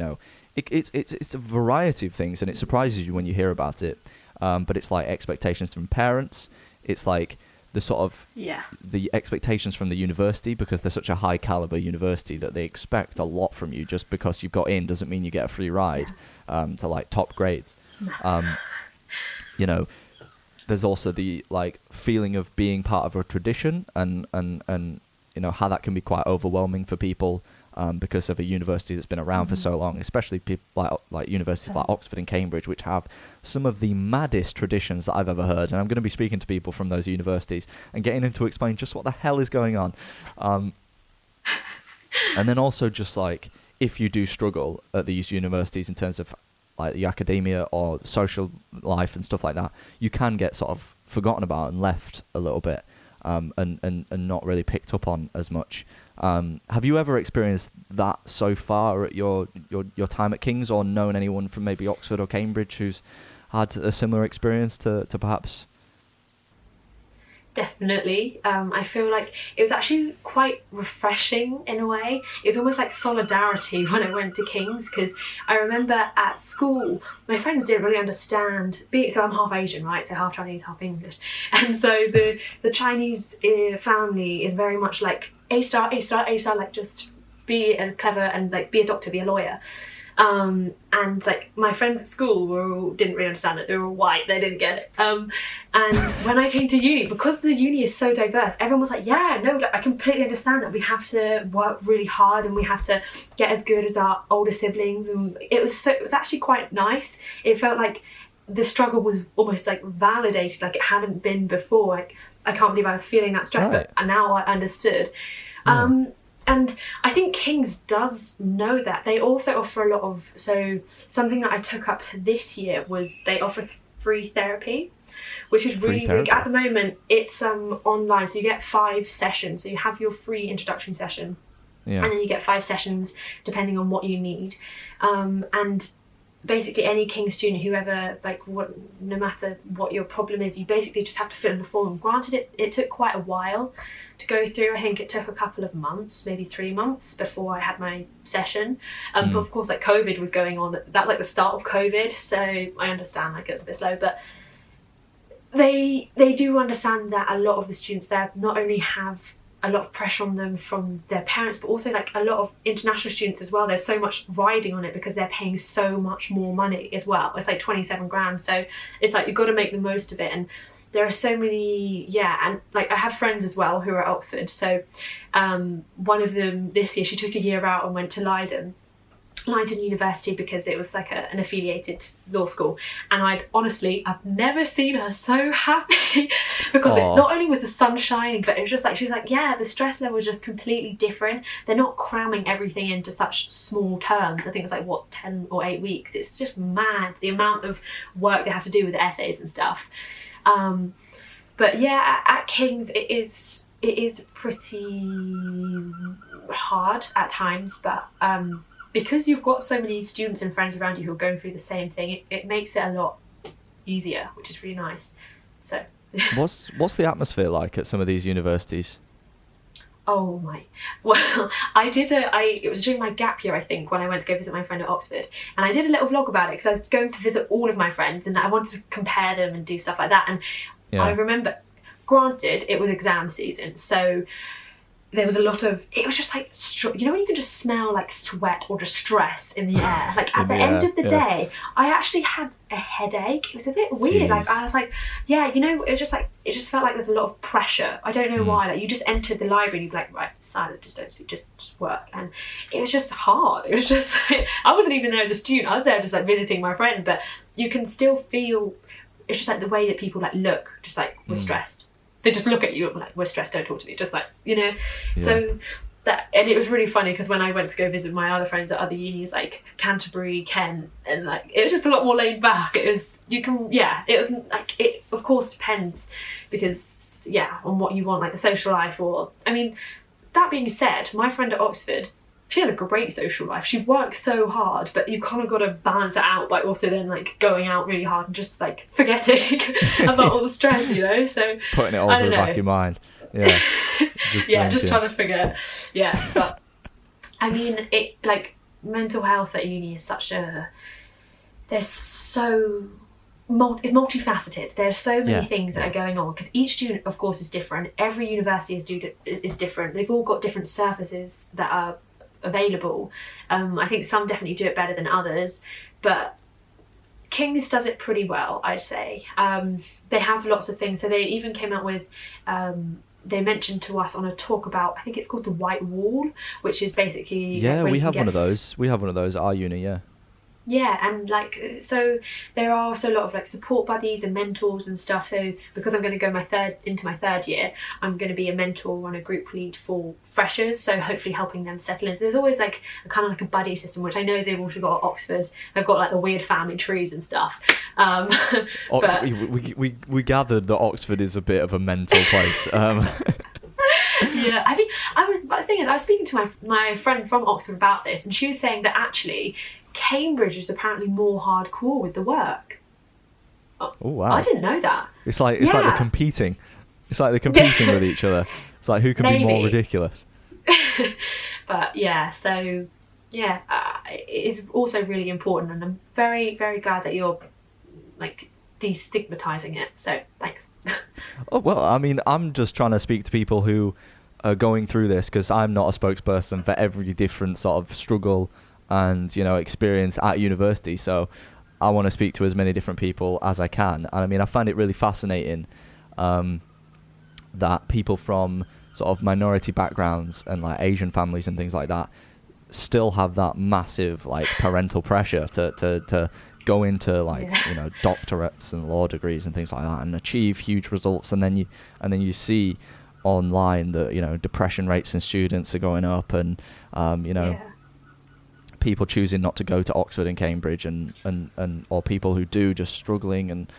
it's a variety of things, and it surprises you when you hear about it. But it's like expectations from parents. It's like the sort of the expectations from the university, because they're such a high caliber university that they expect a lot from you. Just because you got in doesn't mean you get a free ride to like top grades. There's also the like feeling of being part of a tradition, and how that can be quite overwhelming for people, because of a university that's been around for so long, especially people like universities like Oxford and Cambridge, which have some of the maddest traditions that I've ever heard. And I'm going to be speaking to people from those universities and getting them to explain just what the hell is going on. And then also just like, if you do struggle at these universities in terms of like the academia or social life and stuff like that, you can get sort of forgotten about and left a little bit. And not really picked up on as much. Have you ever experienced that so far at your time at King's, or known anyone from maybe Oxford or Cambridge who's had a similar experience to perhaps? Definitely. I feel like it was actually quite refreshing in a way. It was almost like solidarity when I went to King's, because I remember at school, my friends didn't really understand. So I'm half Asian, right? So half Chinese, half English. And so the Chinese family is very much like A star, A star, A star, like just be as clever and like be a doctor, be a lawyer. And like my friends at school didn't really understand it. They were all white, they didn't get it. And when I came to uni, because the uni is so diverse, everyone was like, yeah, no, I completely understand that we have to work really hard and we have to get as good as our older siblings. And it was actually quite nice. It felt like the struggle was almost like validated, like it hadn't been before. Like, I can't believe I was feeling that stress, Right. but now I understood. And I think King's does know that. They also offer a lot of, so something that I took up this year was they offer free therapy, which is really big. At the moment, it's online, so you get 5 sessions. So you have your free introduction session, and then you get 5 sessions depending on what you need. And basically any King student, whoever, no matter what your problem is, you basically just have to fill in the form. Granted, it took quite a while to go through. I think it took a couple of months, maybe 3 months before I had my session. But of course, like COVID was going on. That's like the start of COVID, so I understand like it's a bit slow, but they do understand that a lot of the students there not only have a lot of pressure on them from their parents, but also like a lot of international students as well. There's so much riding on it because they're paying so much more money as well. It's like 27 grand, so it's like you've got to make the most of it. And there are so many, and like I have friends as well who are at Oxford. So one of them this year, she took a year out and went to Leiden University because it was like an affiliated law school. And I've never seen her so happy because it not only was the sun shining, but it was just like, she was like, yeah, the stress level was just completely different. They're not cramming everything into such small terms. I think it's like 10 or 8 weeks. It's just mad the amount of work they have to do with the essays and stuff. But yeah, at King's it is pretty hard at times, but because you've got so many students and friends around you who are going through the same thing, it makes it a lot easier, which is really nice. So what's the atmosphere like at some of these universities? Oh my, well, it was during my gap year, I think, when I went to go visit my friend at Oxford, and I did a little vlog about it because I was going to visit all of my friends and I wanted to compare them and do stuff like that. And I remember, granted, it was exam season, so there was a lot of, it was just like, you know when you can just smell like sweat or just stress in the air? Like at the end of the day, I actually had a headache. It was a bit weird. Jeez. Like I was like, it just felt like there's a lot of pressure. I don't know why. Like you just entered the library and you'd be like, right, silent, just don't speak, just work. And it was just hard. It was just, I wasn't even there as a student. I was there just like visiting my friend, but you can still feel, it's just like the way that people like look, just like we're stressed. They just look at you and like, we're stressed, don't talk to me. Just like, So that, and it was really funny because when I went to go visit my other friends at other unis like Canterbury, Kent, and like it was just a lot more laid back. It was like, it of course depends because on what you want, like the social life, or I mean, that being said, my friend at Oxford, she has a great social life. She works so hard, but you kind of got to balance it out by also then like going out really hard and just like forgetting about all the stress, so putting it all to the back of your mind. Yeah. Just trying to figure. Yeah, but I mean, it like mental health at uni is such a, there's so multifaceted. There's so many things that are going on because each student, of course, is different. Every university is different. They've all got different services that are available. I think some definitely do it better than others, but King's does it pretty well, I'd say. They have lots of things. So they even came out with, they mentioned to us on a talk about, I think it's called the White Wall, which is basically... Yeah, we have one of those. We have one of those at our uni, yeah. Yeah, and like, so there are also a lot of like support buddies and mentors and stuff. So because I'm going to go into my third year, I'm going to be a mentor and a group lead for freshers. So hopefully helping them settle in. So there's always like a kind of like a buddy system, which I know they've also got at Oxford. They've got like the weird family trees and stuff. But we gathered that Oxford is a bit of a mental place. Yeah, I think but the thing is, I was speaking to my friend from Oxford about this, and she was saying that actually Cambridge is apparently more hardcore with the work. Oh wow! I didn't know that. It's like they're competing. It's like they're competing with each other. It's like who can be more Maybe. ridiculous. But yeah, so yeah, it is also really important, and I'm very, very glad that you're like destigmatizing it. So thanks. Oh well, I mean, I'm just trying to speak to people who are going through this, because I'm not a spokesperson for every different sort of struggle and experience at university. So I want to speak to as many different people as I can. And I mean, I find it really fascinating that people from sort of minority backgrounds and like Asian families and things like that still have that massive like parental pressure to go into like doctorates and law degrees and things like that and achieve huge results, and then you see online that depression rates in students are going up, and people choosing not to go to Oxford and Cambridge, and or people who do just struggling, and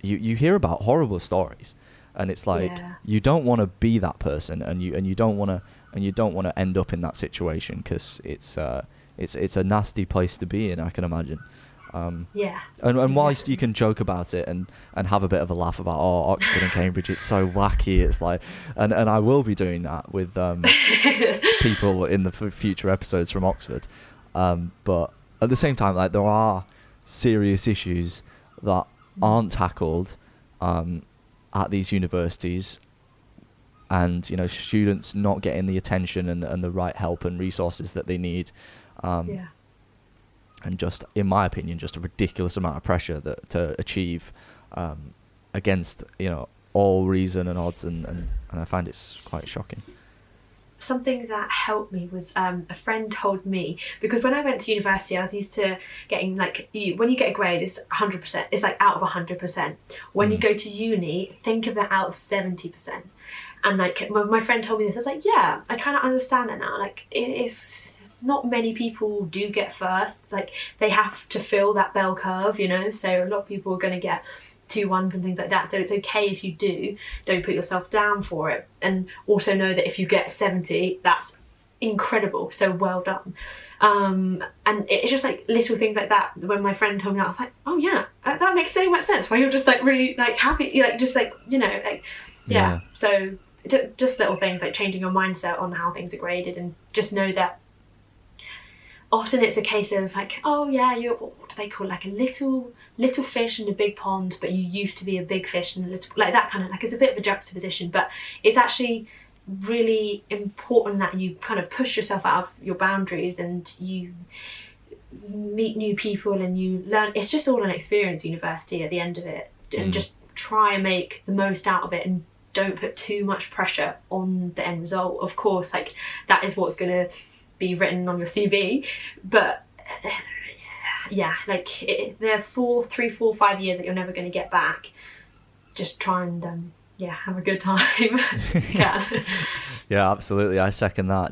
you hear about horrible stories, and it's like you don't want to be that person, and you don't want to end up in that situation, because it's a nasty place to be in, I can imagine. And whilst you can joke about it and have a bit of a laugh about Oxford and Cambridge, it's so wacky. It's like, and I will be doing that with people in the future episodes from Oxford. But at the same time, like there are serious issues that aren't tackled at these universities, and students not getting the attention and the right help and resources that they need. And just, in my opinion, just a ridiculous amount of pressure to achieve against all reason and odds, and I find it's quite shocking. Something that helped me was a friend told me, because when I went to university, I was used to getting like, when you get a grade, it's 100%. It's like out of 100%. When you go to uni, think of it out of 70%. And like my friend told me this, I was like, yeah, I kind of understand that now. Like it's not many people do get first. Like they have to fill that bell curve, so a lot of people are going to get 2 1s and things like that. So it's okay if you do. Don't put yourself down for it. And also know that if you get 70, that's incredible. So well done. And it's just like little things like that. When my friend told me that, I was like, oh yeah, that makes so much sense. Why you're just like really like happy, like just like yeah. So just little things like changing your mindset on how things are graded, and just know that often it's a case of like, oh yeah, you're, what do they call it? Like a little fish in a big pond, but you used to be a big fish in a little, like that kind of, like it's a bit of a juxtaposition, but it's actually really important that you kind of push yourself out of your boundaries and you meet new people and you learn. It's just all an experience, university, at the end of it, and just try and make the most out of it, and don't put too much pressure on the end result. Of course, like that is what's going to be written on your CV, but yeah, like there are 3, 4, 5 years that you're never going to get back. Just try and have a good time. Yeah, absolutely, I second that.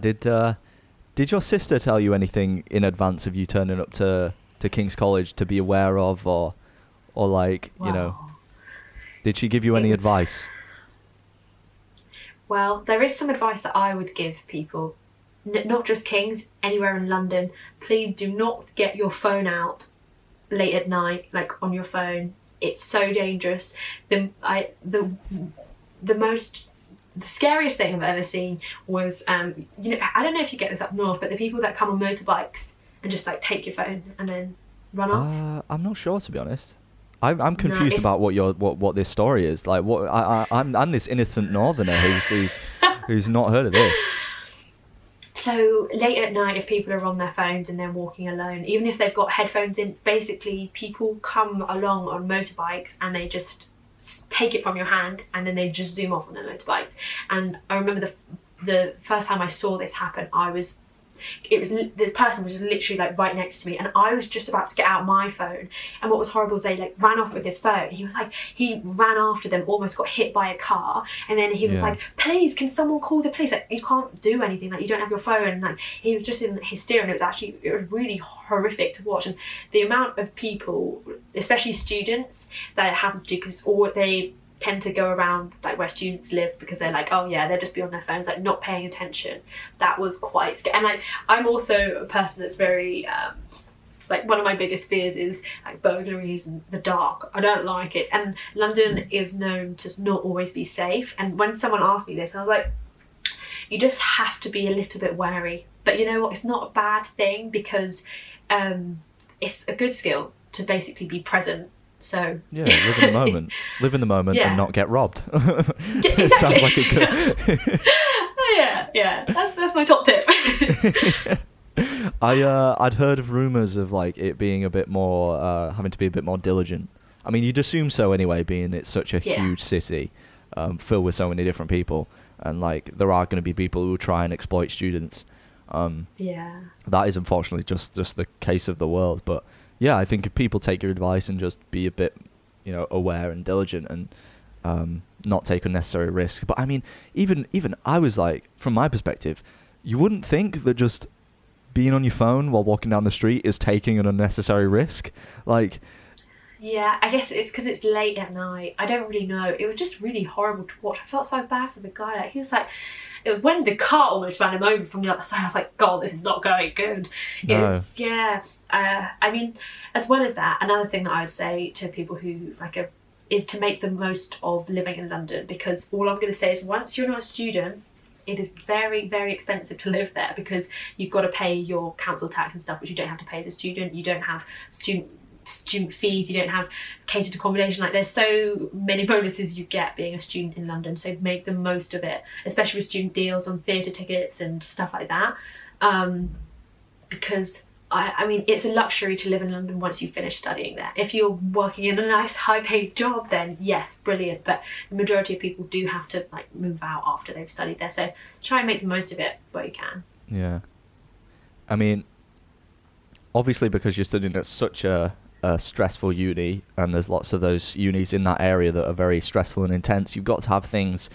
Did your sister tell you anything in advance of you turning up to King's College to be aware of, or like did she give you any advice? Well, there is some advice that I would give people, not just King's, anywhere in London. Please do not get your phone out late at night, like on your phone. It's so dangerous. The scariest thing I've ever seen was, I don't know if you get this up north, but the people that come on motorbikes and just like take your phone and then run off. I'm not sure, to be honest. I'm confused about what this story is. Like, what I'm this innocent northerner who's not heard of this. So late at night, if people are on their phones and they're walking alone, even if they've got headphones in, basically people come along on motorbikes and they just take it from your hand and then they just zoom off on their motorbikes. And I remember the first time I saw this happen, the person was literally like right next to me, and I was just about to get out my phone, and what was horrible is they like ran off with his phone. He ran after them, almost got hit by a car, and then he was like, please, can someone call the police? Like, you can't do anything, like you don't have your phone. And like he was just in hysteria, and it was really horrific to watch. And the amount of people, especially students, that it happens to, because they tend to go around like where students live, because they're like, oh yeah, they'll just be on their phones, like not paying attention. That was quite scary. And like I'm also a person that's very like one of my biggest fears is like burglaries and the dark. I don't like it, and London is known to not always be safe. And when someone asked me this, I was like, you just have to be a little bit wary. But you know what? It's not a bad thing, because it's a good skill to basically be present. So yeah, live in the moment. Live in the moment and not get robbed. Exactly. It sounds like a good. yeah. That's my top tip. I'd heard of rumors of like it being a bit more having to be a bit more diligent. I mean, you'd assume so anyway, being it's such a huge city, filled with so many different people, and like there are going to be people who try and exploit students. That is unfortunately just the case of the world. But yeah, I think if people take your advice and just be a bit, aware and diligent and not take unnecessary risk. But I mean, even I was like, from my perspective, you wouldn't think that just being on your phone while walking down the street is taking an unnecessary risk. Like, yeah, I guess it's because it's late at night. I don't really know. It was just really horrible to watch. I felt so bad for the guy. Like, he was like, it was when the car almost ran him over from the other side. I was like, God, this is not going good. No. I mean, as well as that, another thing that I would say to people who is to make the most of living in London, because all I'm going to say is once you're not a student, it is very, very expensive to live there, because you've got to pay your council tax and stuff, which you don't have to pay as a student. You don't have student fees, you don't have catered accommodation. Like, there's so many bonuses you get being a student in London, so make the most of it, especially with student deals on theatre tickets and stuff like that, because I mean, it's a luxury to live in London once you finish studying there. If you're working in a nice high-paid job, then yes, brilliant. But the majority of people do have to move out after they've studied there. So try and make the most of it where you can. Yeah. I mean, obviously because you're studying at such a stressful uni, and there's lots of those unis in that area that are very stressful and intense, you've got to have things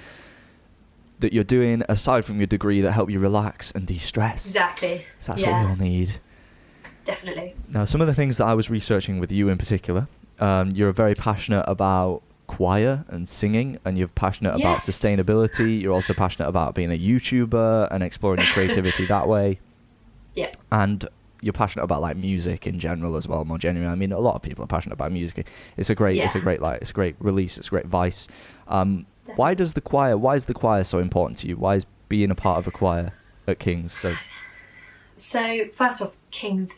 that you're doing aside from your degree that help you relax and de-stress. Exactly. So that's what we all need. Definitely. Now, some of the things that I was researching with you in particular, you're very passionate about choir and singing, and you're passionate about sustainability. You're also passionate about being a YouTuber and exploring your creativity that way. Yeah. And you're passionate about music in general as well, more genuinely. I mean, a lot of people are passionate about music. It's a great release. It's a great vice. Why is the choir so important to you? Why is being a part of a choir at King's So first off, King's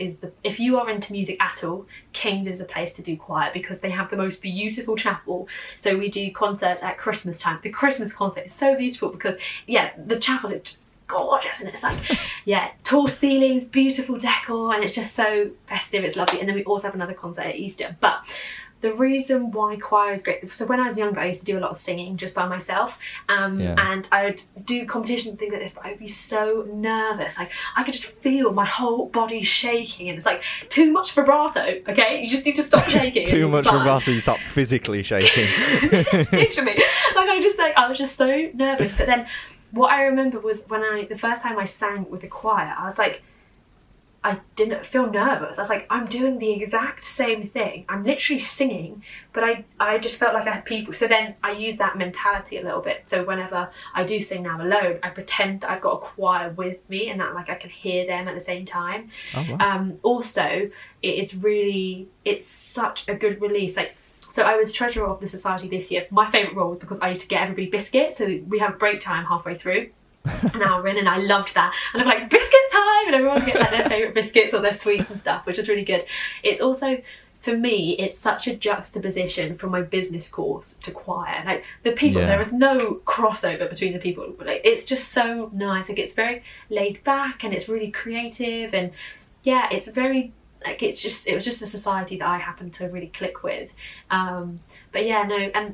if you are into music at all, King's is a place to do choir, because they have the most beautiful chapel. So we do concerts at Christmas time. The Christmas concert is so beautiful because the chapel is just gorgeous, and it's tall ceilings, beautiful decor, and it's just so festive. It's lovely. And then we also have another concert at Easter. But the reason why choir is great, so when I was younger, I used to do a lot of singing just by myself, and I would do competition and things like this, but I would be so nervous. I could just feel my whole body shaking, and it's too much vibrato, okay? You just need to stop shaking. Too much vibrato, you start physically shaking. Literally. I was just so nervous. But then what I remember was the first time I sang with the choir, I was I didn't feel nervous. I was I'm doing the exact same thing. I'm literally singing, but I just felt like I had people. So then I use that mentality a little bit. So whenever I do sing now alone, I pretend that I've got a choir with me, and that I can hear them at the same time. Oh, wow. Also, it's such a good release. So I was treasurer of the society this year. My favourite role was because I used to get everybody biscuits. So we have break time halfway through. An hour in, and I loved that, and I'm biscuit time, and everyone gets their favourite biscuits or their sweets and stuff, which is really good. It's also, for me, it's such a juxtaposition from my business course to choir. The people, there is no crossover between the people. It's just so nice. It's very laid back, and it's really creative, and it's very it was just a society that I happened to really click with. And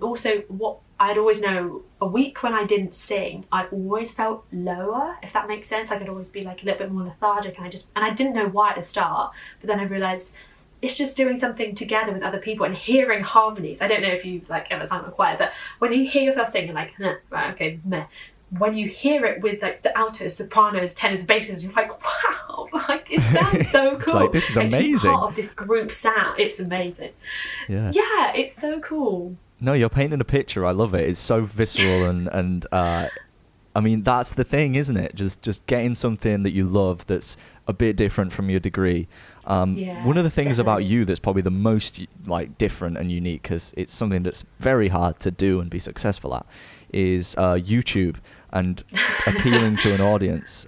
also what I'd always know, a week when I didn't sing, I always felt lower, if that makes sense. I'd always be a little bit more lethargic, and I didn't know why at the start, but then I realised it's just doing something together with other people and hearing harmonies. I don't know if you ever sang a choir, but when you hear yourself singing, right, okay, meh. When you hear it with the altos, sopranos, tenors, basses, you're wow, it sounds so cool. It's this is amazing. Part of this group sound, it's amazing. Yeah, it's so cool. No, you're painting a picture. I love it. It's so visceral, and I mean, that's the thing, isn't it? Just getting something that you love that's a bit different from your degree. One of the things about you that's probably the most like different and unique, because it's something that's very hard to do and be successful at, is YouTube and appealing to an audience.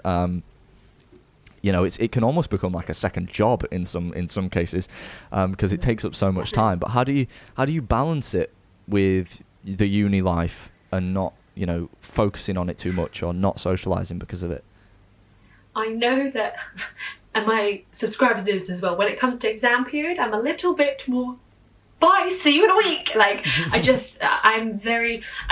It can almost become like a second job in some cases, because it takes up so much time. But how do you balance it with the uni life and not focusing on it too much or not socializing because of it? I know that, and my subscribers do this as well, when it comes to exam period, I'm a little bit more, bye, see you in a week. Like, I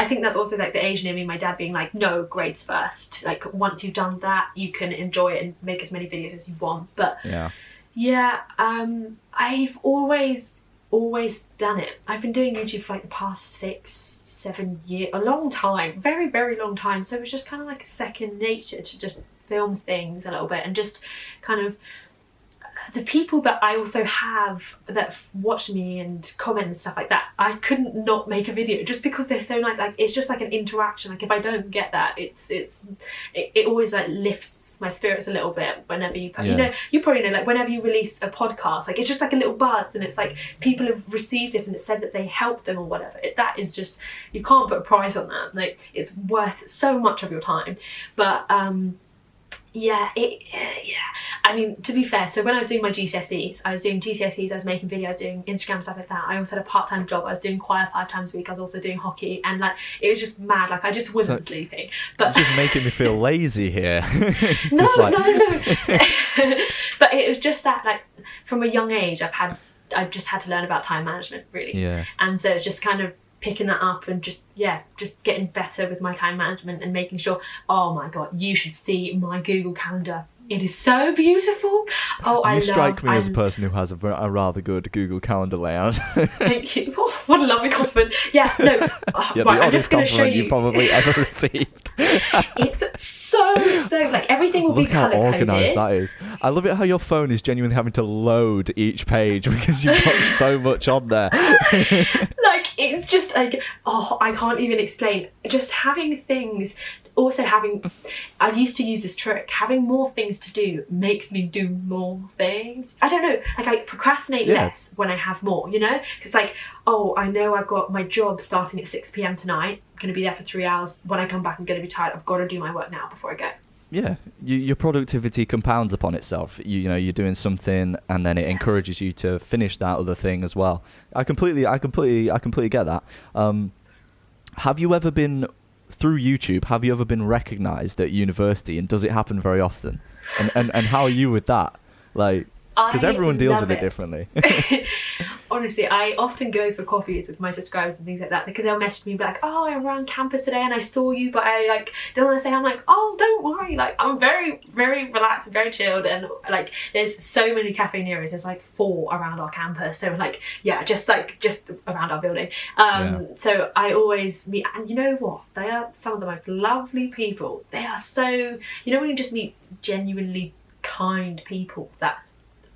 think that's also like the Asian in me, my dad being like, no, grades first. Like, once you've done that, you can enjoy it and make as many videos as you want. But I've always done it. I've been doing YouTube for like the past 6-7 years, a long time, very, very long time. So it's just kind of like second nature to just film things a little bit, and just kind of the people that I also have that watch me and comment and stuff like that, I couldn't not make a video just because they're so nice. Like, it's just like an interaction. Like, if I don't get that, it always like lifts my spirits a little bit whenever you you probably know, like whenever you release a podcast, like it's just like a little buzz, and it's like people have received this and it said that they helped them or whatever. That is just, you can't put a price on that. Like, it's worth so much of your time. But I mean, to be fair, so when I was doing my GCSEs, I was making videos, doing Instagram, stuff like that. I also had a part-time job. I was doing choir 5 times a week. I was also doing hockey, and like, it was just mad. Like, I just wasn't sleeping. But you're just making me feel lazy here. No. But it was just that, like, from a young age, I've just had to learn about time management, really. Yeah. And so it's just kind of picking that up and just getting better with my time management and making sure, oh my God, you should see my Google Calendar. It is so beautiful. You strike me as a person who has a rather good Google Calendar layout. Thank you. Oh, what a lovely compliment. Yeah, no. The oddest compliment you probably ever received. It's so like, everything will be color coded. Look how organised that is. I love it how your phone is genuinely having to load each page because you've got so much on there. Like, it's just like, I can't even explain. Just having things. Also I used to use this trick, having more things to do makes me do more things. I don't know, like, I procrastinate less when I have more, because it's like, I know I've got my job starting at 6 p.m. tonight, I'm going to be there for 3 hours. When I come back, I'm going to be tired. I've got to do my work now before I go. Yeah, your productivity compounds upon itself. You're doing something, and then it encourages you to finish that other thing as well. I completely get that. Have you ever been, through YouTube, have you ever been recognised at university, and does it happen very often? And how are you with that? Like, because everyone deals with it differently. Honestly, I often go for coffees with my subscribers and things like that, because they'll message me and be like, I'm around campus today and I saw you, but I like don't want to say. I'm like, don't worry, like, I'm very, very relaxed and very chilled, and like, there's so many cafe neros. There's like 4 around our campus, so like, just around our building. So I always meet, and you know what, they are some of the most lovely people. They are so, when you just meet genuinely kind people that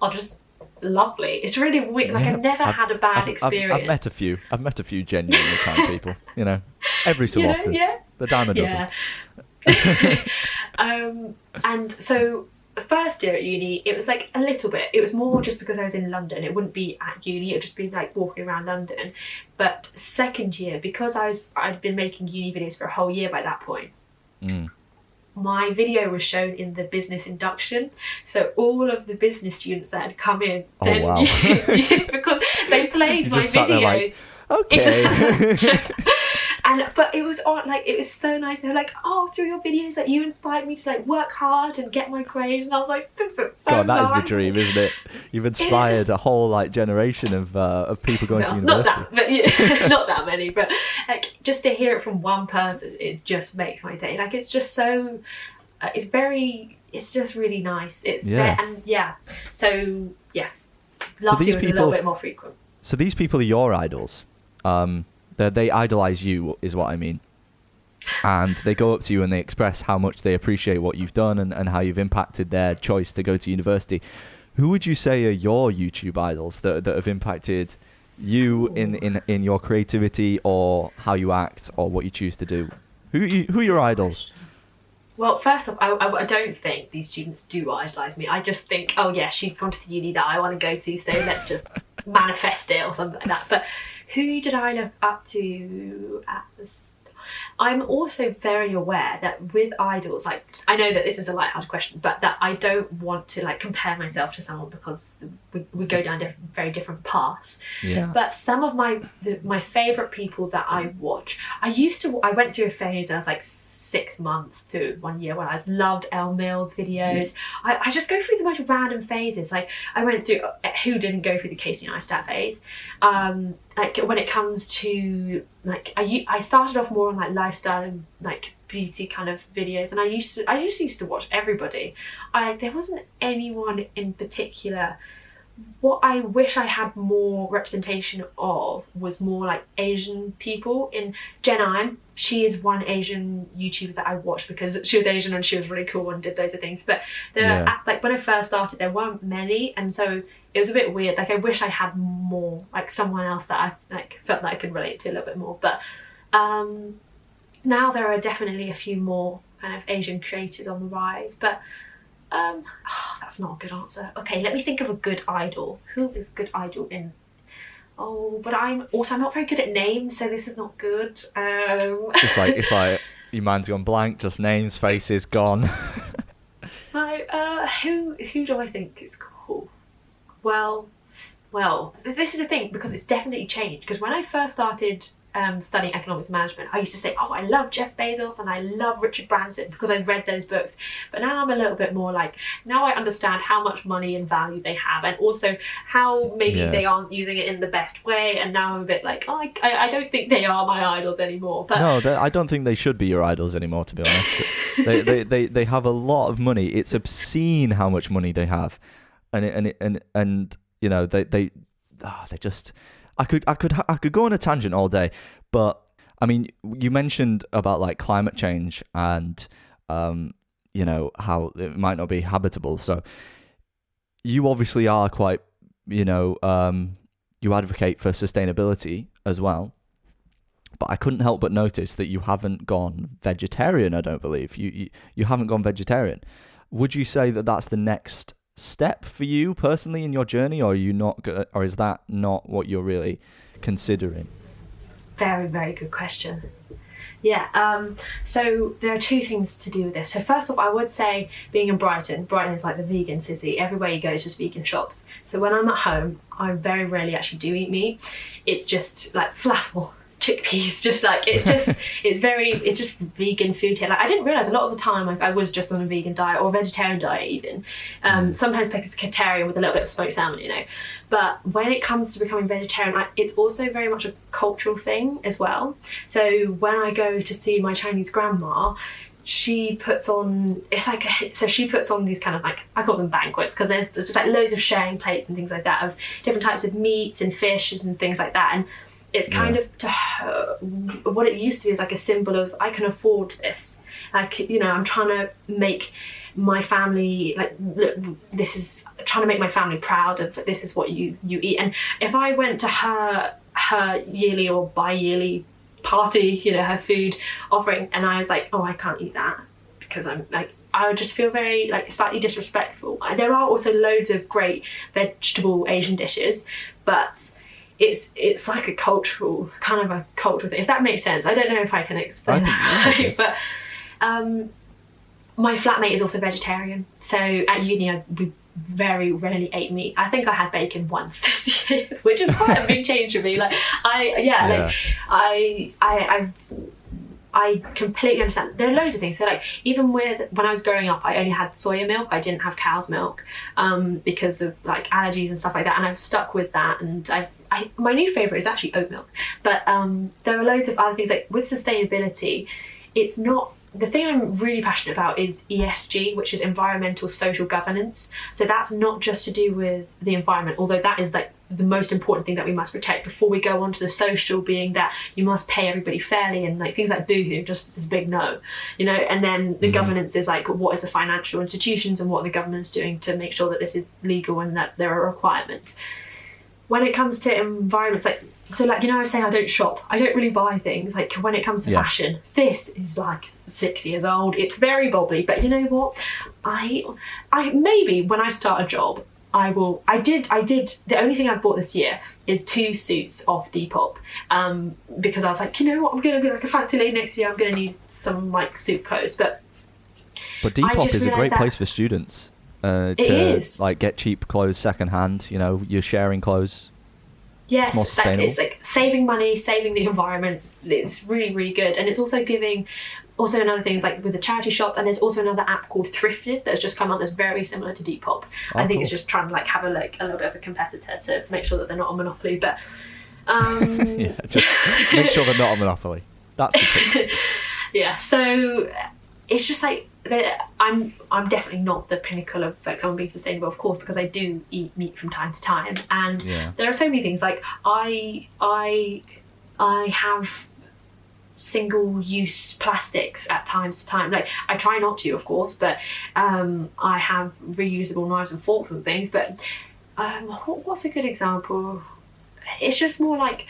are just lovely. It's really weird. Like, I've never had a bad experience. I've met a few genuinely kind people. Every so often. The dime a dozen. And so first year at uni, it was like a little bit. It was more just because I was in London. It wouldn't be at uni. It would just be like walking around London. But second year, because I'd been making uni videos for a whole year by that point. My video was shown in the business induction, so all of the business students that had come in, because they played my videos. Like, okay. But it was it was so nice. They were like, through your videos, like, you inspired me to like work hard and get my grades, and I was like, this is so God, that nice. is the dream, isn't it? You've inspired a whole like generation of people going to university. Not that many, but like, just to hear it from one person, it just makes my day. Like, it's just so, it's just really nice. So last year was a little bit more frequent. So these people are your idols. They idolize you, is what I mean. And they go up to you and they express how much they appreciate what you've done and how you've impacted their choice to go to university. Who would you say are your YouTube idols that have impacted you in your creativity or how you act or what you choose to do? Who are your idols? Well, first off, I don't think these students do idolise me. I just think, oh yeah, she's gone to the uni that I want to go to, so let's just manifest it or something like that. But who did I look up to at the start? I'm also very aware that with idols, like, I know that this is a lighthearted question, but that I don't want to like compare myself to someone because we go down very different paths. Yeah. But some of my favourite people that I watch, I went through a phase, and I was like 6 months to 1 year when I loved Elle Mill's videos. I just go through the most random phases. Like I went through, who didn't go through the Casey Neistat phase? Like when it comes to like, I started off more on like lifestyle and like beauty kind of videos, and I just used to watch everybody. There wasn't anyone in particular. What I wish I had more representation of was more like Asian people. In Jen Im, she is one Asian YouTuber that I watched because she was Asian and she was really cool and did loads of things. But like when I first started, there weren't many, and so it was a bit weird. Like I wish I had more, like someone else that I like felt that I could relate to a little bit more. But now there are definitely a few more kind of Asian creators on the rise. But that's not a good answer. Okay, let me think of a good idol. Who is good idol in? Oh, but I'm not very good at names, so this is not good. It's like your mind's gone blank. Just names, faces gone. Who do I think is cool? Well, this is the thing, because it's definitely changed. Because when I first started studying economics management, I used to say, oh, I love Jeff Bezos and I love Richard Branson because I read those books. But now I'm a little bit more like, now I understand how much money and value they have, and also how maybe they aren't using it in the best way. And now I'm a bit like, oh, I don't think they are my idols anymore. But no, I don't think they should be your idols anymore, to be honest. they have a lot of money. It's obscene how much money they have, and you know they just. I could go on a tangent all day, but I mean, you mentioned about like climate change and you know, how it might not be habitable. So you obviously are quite, you know, you advocate for sustainability as well. But I couldn't help but notice that you haven't gone vegetarian. I don't believe you haven't gone vegetarian. Would you say that that's the next step for you personally in your journey, or are you not or is that not what you're really considering? Very, very good question. So there are two things to do with this. So first off, I would say, being in Brighton is like the vegan city. Everywhere you go is just vegan shops. So when I'm at home, I very rarely actually do eat meat. It's just like falafel, chickpeas, just like it's just vegan food here. Like I didn't realize a lot of the time, like I was just on a vegan diet or a vegetarian diet even. Sometimes pescatarian with a little bit of smoked salmon, you know. But when it comes to becoming vegetarian, it's also very much a cultural thing as well. So when I go to see my Chinese grandma, she puts on these kind of like, I call them banquets, because there's just like loads of sharing plates and things like that of different types of meats and fishes and things like that. And it's kind of, to her, what it used to be is like a symbol of, I can afford this. Like, you know, I'm trying to make my family, like, look, this is trying to make my family proud of, this is what you eat. And if I went to her yearly or bi-yearly party, you know, her food offering, and I was like, oh, I can't eat that because I'm like, I would just feel very like slightly disrespectful. There are also loads of great vegetable Asian dishes, but it's like a cultural thing, if that makes sense. I don't know if I can explain that right, but my flatmate is also vegetarian, so at uni we very rarely ate meat. I think I had bacon once this year, which is quite a big change for me. Like I completely understand. There are loads of things. So like, even when I was growing up, I only had soya milk. I didn't have cow's milk because of like allergies and stuff like that. And I've stuck with that. And my new favourite is actually oat milk. But there are loads of other things. Like with sustainability, it's not, the thing I'm really passionate about is ESG, which is environmental social governance. So that's not just to do with the environment, although that is like the most important thing that we must protect before we go on to the social, being that you must pay everybody fairly, and like things like boohoo, just this big no, you know. And then the governance is like, what is the financial institutions and what are the governments doing to make sure that this is legal and that there are requirements. when it comes to environments, like, so like, I was saying I don't shop, I don't really buy things. Like when it comes to fashion, this is like 6 years old, it's very bobbly, but you know what, I maybe when I start a job I did the only thing I've bought this year is 2 suits off Depop, because I was like, you know what, I'm gonna be like a fancy lady next year, I'm gonna need some like suit clothes. But Depop is a great place for students to like get cheap clothes second hand. You're sharing clothes. Yes, it's more sustainable. It's like saving money, saving the environment. It's really, really good. And it's also giving, also another thing is like with the charity shops, and there's also another app called Thrifted that's just come out that's very similar to Depop. I think it's just trying to like have a little bit of a competitor to make sure that they're not a monopoly. But yeah, just make sure they're not a monopoly. That's the tip. Yeah, so it's just like I'm definitely not the pinnacle of like someone being sustainable, of course, because I do eat meat from time to time, and there are so many things like I have single-use plastics at times to time. Like I try not to, of course, but I have reusable knives and forks and things. But what's a good example? It's just more like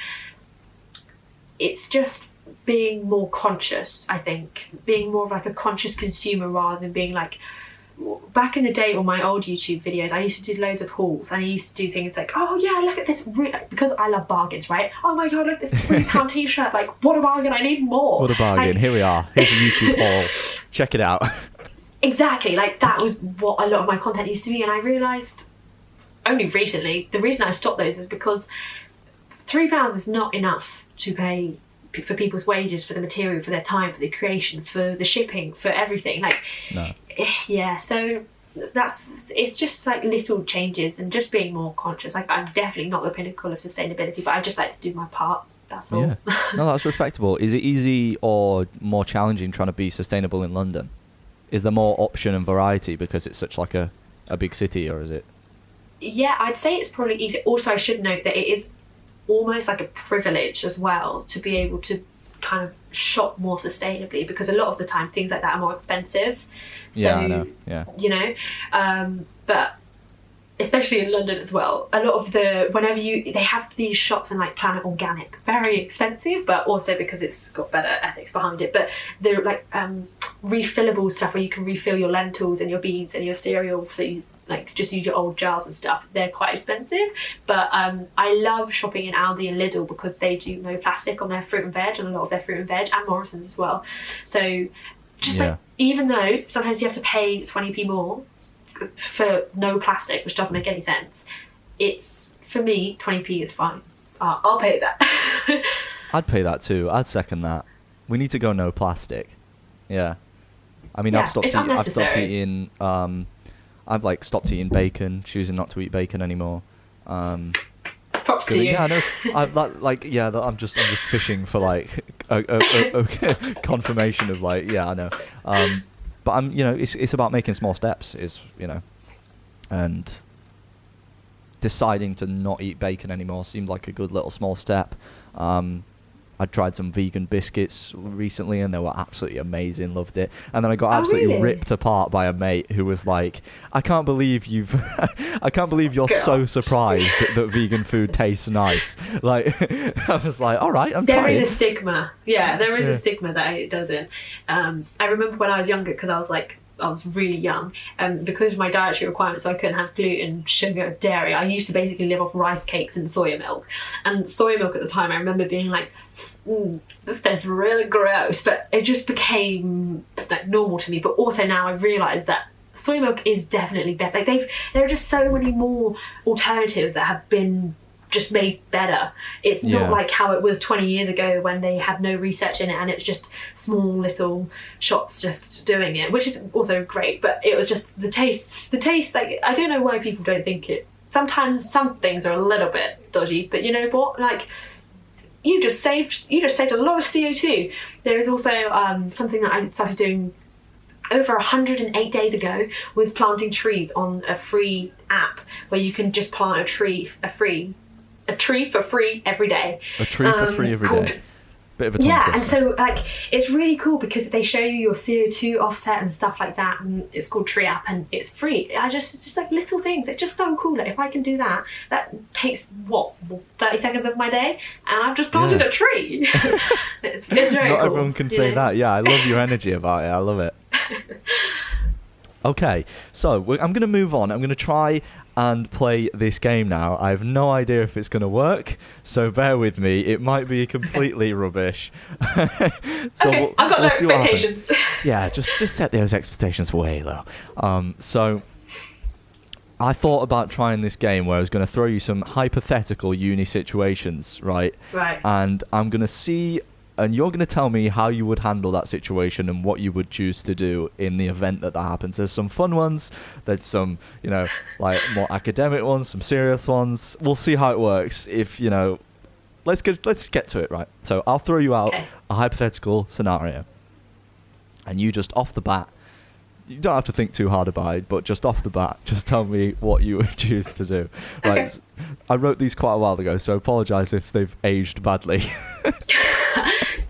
it's just being more conscious. I think being more of like a conscious consumer rather than being like, back in the day on my old YouTube videos, I used to do loads of hauls, and I used to do things like, oh yeah, look at this, because I love bargains, right? Oh my god, look at this £3 t-shirt, like what a bargain, I need more. What a bargain. Like, here we are, here's a YouTube haul, check it out. Exactly, like that was what a lot of my content used to be, and I realised only recently, the reason I stopped those is because £3 is not enough to pay for people's wages, for the material, for their time, for the creation, for the shipping, for everything. Like, no. Yeah, so it's just like little changes and just being more conscious. Like I'm definitely not the pinnacle of sustainability, but I just like to do my part. That's all. Yeah. No, that's respectable. Is it easy or more challenging trying to be sustainable in London? Is there more option and variety because it's such like a big city, or is it? Yeah, I'd say it's probably easy. Also, I should note that it is almost like a privilege as well to be able to kind of shop more sustainably, because a lot of the time things like that are more expensive. So, yeah, I know. Yeah. But especially in London as well, a lot of they have these shops in like Planet Organic, very expensive, but also because it's got better ethics behind it. But they're like refillable stuff where you can refill your lentils and your beans and your cereal, so you like just use your old jars and stuff. They're quite expensive, but I love shopping in Aldi and Lidl because they do no plastic on their fruit and veg, and a lot of their fruit and veg, and Morrison's as well. So just like, even though sometimes you have to pay 20p more for no plastic, which doesn't make any sense, it's, for me, 20p is fine. I'll pay that. I'd pay that too. I'd second that. We need to go no plastic. Yeah. I mean, I've stopped eating I've like stopped eating bacon, choosing not to eat bacon anymore. Props to you. Yeah, I know. I'm just fishing for like a confirmation of like, yeah, I know. But I'm, it's about making small steps, and deciding to not eat bacon anymore seemed like a good little small step. I tried some vegan biscuits recently and they were absolutely amazing, loved it. And then I got absolutely ripped apart by a mate who was like, I can't believe you're so surprised that vegan food tastes nice. Like, I was like, all right, I'm trying. There is a stigma. Yeah, there is a stigma that it doesn't. I remember when I was younger, because I was really young, and because of my dietary requirements, so I couldn't have gluten, sugar, dairy, I used to basically live off rice cakes and soya milk. And soya milk at the time, I remember being like, this tastes really gross, but it just became like normal to me. But also now I've realised that soy milk is definitely better. Like there are just so many more alternatives that have been just made better. It's not like how it was 20 years ago when they had no research in it and it was just small little shops just doing it, which is also great, but it was just the taste, like, I don't know why people don't think it. Sometimes some things are a little bit dodgy, but you know what, like, you just saved a lot of CO2. There is also something that I started doing over 108 days ago, was planting trees on a free app where you can just plant a tree for free every day. A tree for free every day. Bit of a tongue Yeah, and twister. so like it's really cool because they show you your CO2 offset and stuff like that, and it's called Tree App and it's free. It's just like little things. It's just so cool. Like, if I can do that, that takes 30 seconds of my day, and I've just planted a tree. it's very Not cool. everyone can say that. Yeah, I love your energy about it. I love it. Okay, so I'm going to move on. I'm going to try and play this game now. I have no idea if it's going to work, so bear with me. It might be completely rubbish. So Okay, I've got no see what happens. expectations. Yeah, just set those expectations way low. So I thought about trying this game where I was going to throw you some hypothetical uni situations, right? Right. And I'm going to see, and you're going to tell me how you would handle that situation and what you would choose to do in the event that happens. There's some fun ones, there's some, like more academic ones, some serious ones. We'll see how it works. If, let's just get to it, right? So I'll throw you out a hypothetical scenario. And you just off the bat, you don't have to think too hard about it, but just off the bat, just tell me what you would choose to do. Okay. Right? I wrote these quite a while ago, so apologise if they've aged badly.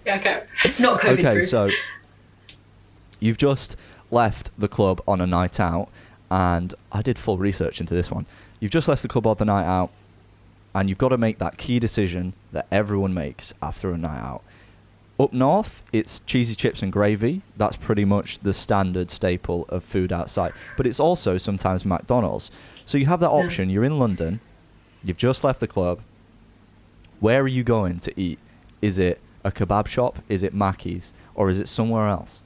Okay. Not COVID Okay, proof. so you've just left the club on a night out, and I did full research into this one. You've just left the club on the night out, and you've got to make that key decision that everyone makes after a night out. Up north, it's cheesy chips and gravy. That's pretty much the standard staple of food outside. But it's also sometimes McDonald's. So you have that option. You're in London. You've just left the club. Where are you going to eat? Is it a kebab shop? Is it Mackey's? Or is it somewhere else?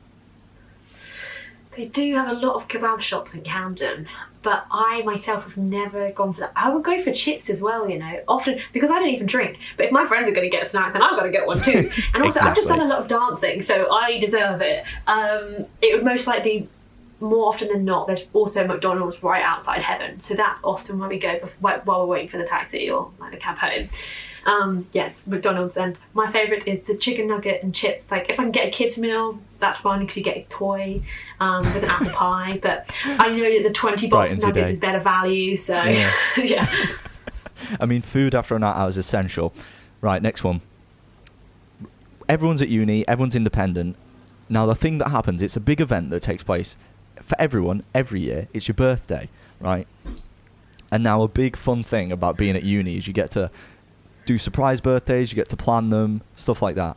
They do have a lot of kebab shops in Camden, but I myself have never gone for that. I would go for chips as well, often because I don't even drink. But if my friends are going to get a snack, then I've got to get one too. And also, I've just done a lot of dancing, so I deserve it. It would most likely, more often than not, there's also McDonald's right outside Heaven, so that's often where we go while we're waiting for the taxi or like the cab home. Yes, McDonald's, and my favourite is the chicken nugget and chips. Like, if I can get a kids meal, that's fine because you get a toy with an apple pie. But I know that the 20 box of nuggets is better value, so yeah. I mean, food after a night out is essential. Right, next one. Everyone's at uni, everyone's independent. Now, the thing that happens, it's a big event that takes place for everyone every year. It's your birthday, right? And now a big fun thing about being at uni is you get to do surprise birthdays, you get to plan them, stuff like that.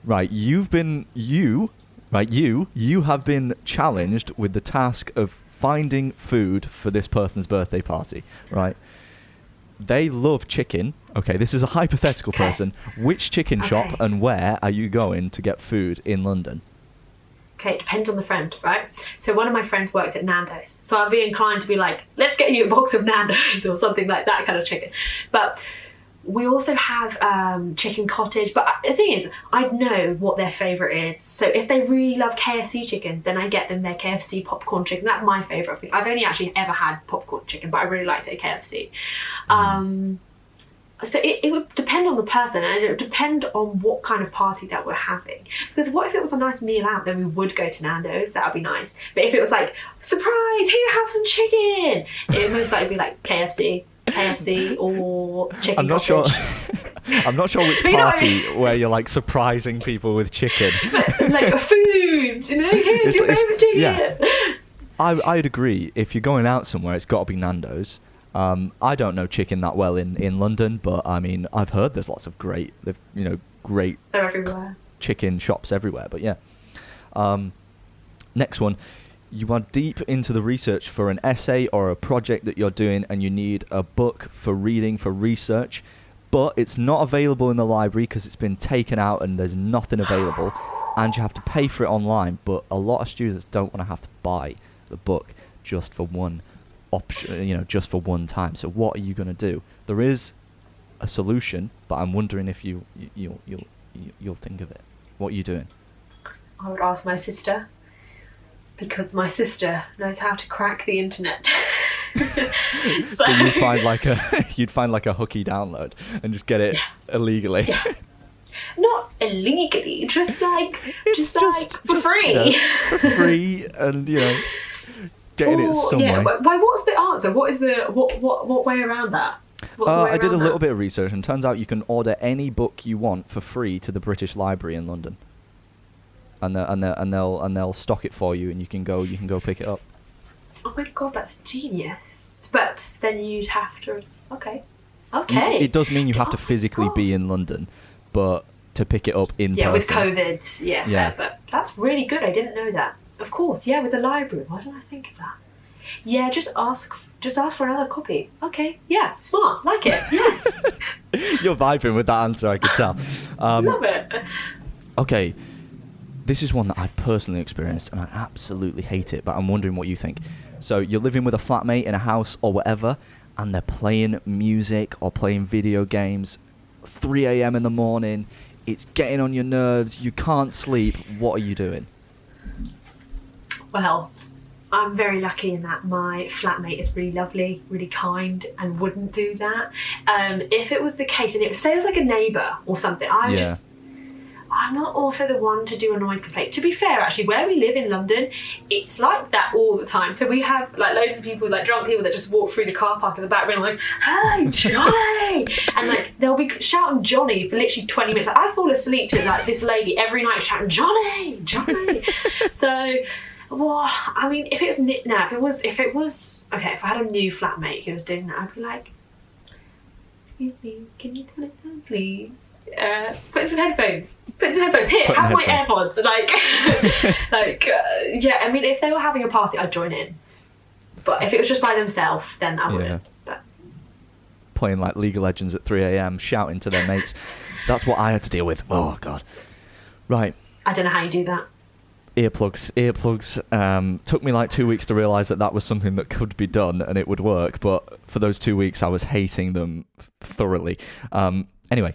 Right, you have been challenged with the task of finding food for this person's birthday party, right? They love chicken. Okay, this is a hypothetical person. Which chicken shop and where are you going to get food in London? Okay, it depends on the friend, right? So one of my friends works at Nando's, so I'd be inclined to be like, let's get you a box of Nando's or something like that kind of chicken. But we also have chicken cottage, but the thing is, I know what their favourite is. So if they really love KFC chicken, then I get them their KFC popcorn chicken. That's my favourite thing. I've only actually ever had popcorn chicken, but I really liked it at KFC. So it would depend on the person, and it would depend on what kind of party that we're having. Because what if it was a nice meal out, then we would go to Nando's, that would be nice. But if it was like, surprise, here, have some chicken, it would most likely be like KFC or chicken I'm not cottage. sure. I'm not sure which party where you're like surprising people with chicken. Like food, here's your favourite chicken. Yeah. I'd agree. If you're going out somewhere, it's got to be Nando's. I don't know chicken that well in London, but I mean, I've heard there's lots of great They're everywhere. chicken shops everywhere. But yeah. Next one. You are deep into the research for an essay or a project that you're doing, and you need a book for reading, for research, but it's not available in the library because it's been taken out and there's nothing available, and you have to pay for it online. But a lot of students don't want to have to buy the book just for one option, just for one time. So what are you going to do? There is a solution, but I'm wondering if you'll think of it. What are you doing? I would ask my sister, because my sister knows how to crack the internet. So you'd find like a hooky download and just get it illegally. Yeah. Not illegally, just for free. For free, and getting it somewhere. Yeah. Why? What's the answer? What is what way around that? What's the way I did a around little that? bit of research, and turns out you can order any book you want for free to the British Library in London, and they'll stock it for you, and you can go pick it up. Oh my god, that's genius. But then you'd have to. Okay. It does mean you have to Oh my physically God. be in London, but to pick it up in Yeah, with person. COVID. Yeah, Yeah. fair, but that's really good. I didn't know that. Of course, yeah, with the library. Why didn't I think of that? Yeah, just ask for another copy. Okay, yeah, smart, like it. Yes, You're vibing with that answer, I could tell. love it. Okay, this is one that I've personally experienced, and I absolutely hate it, but I'm wondering what you think. So you're living with a flatmate in a house or whatever, and they're playing music or playing video games, 3 a.m. in the morning, it's getting on your nerves, you can't sleep, what are you doing? Well, I'm very lucky in that my flatmate is really lovely, really kind, and wouldn't do that. If it was the case, and it was, say it was like a neighbour or something, I'm not also the one to do a noise complaint. To be fair, actually, where we live in London, it's like that all the time. So we have like loads of people, like drunk people that just walk through the car park in the background like, "Hey, Johnny!" and like they'll be shouting Johnny for literally 20 minutes. Like, I fall asleep to like this lady every night shouting Johnny, Johnny. So, well, I mean, if it was okay, if I had a new flatmate who was doing that, I'd be like, "Excuse me, can you turn it down, please? Put some headphones. Here, Put in have my headphones. AirPods. Yeah. I mean, if they were having a party, I'd join in. But if it was just by themselves, then I wouldn't. But Playing like League of Legends at 3 a.m, shouting to their mates. That's what I had to deal with. Oh, God. Right. I don't know how you do that. Earplugs. Took me like 2 weeks to realise that was something that could be done and it would work. But for those 2 weeks, I was hating them thoroughly. Anyway,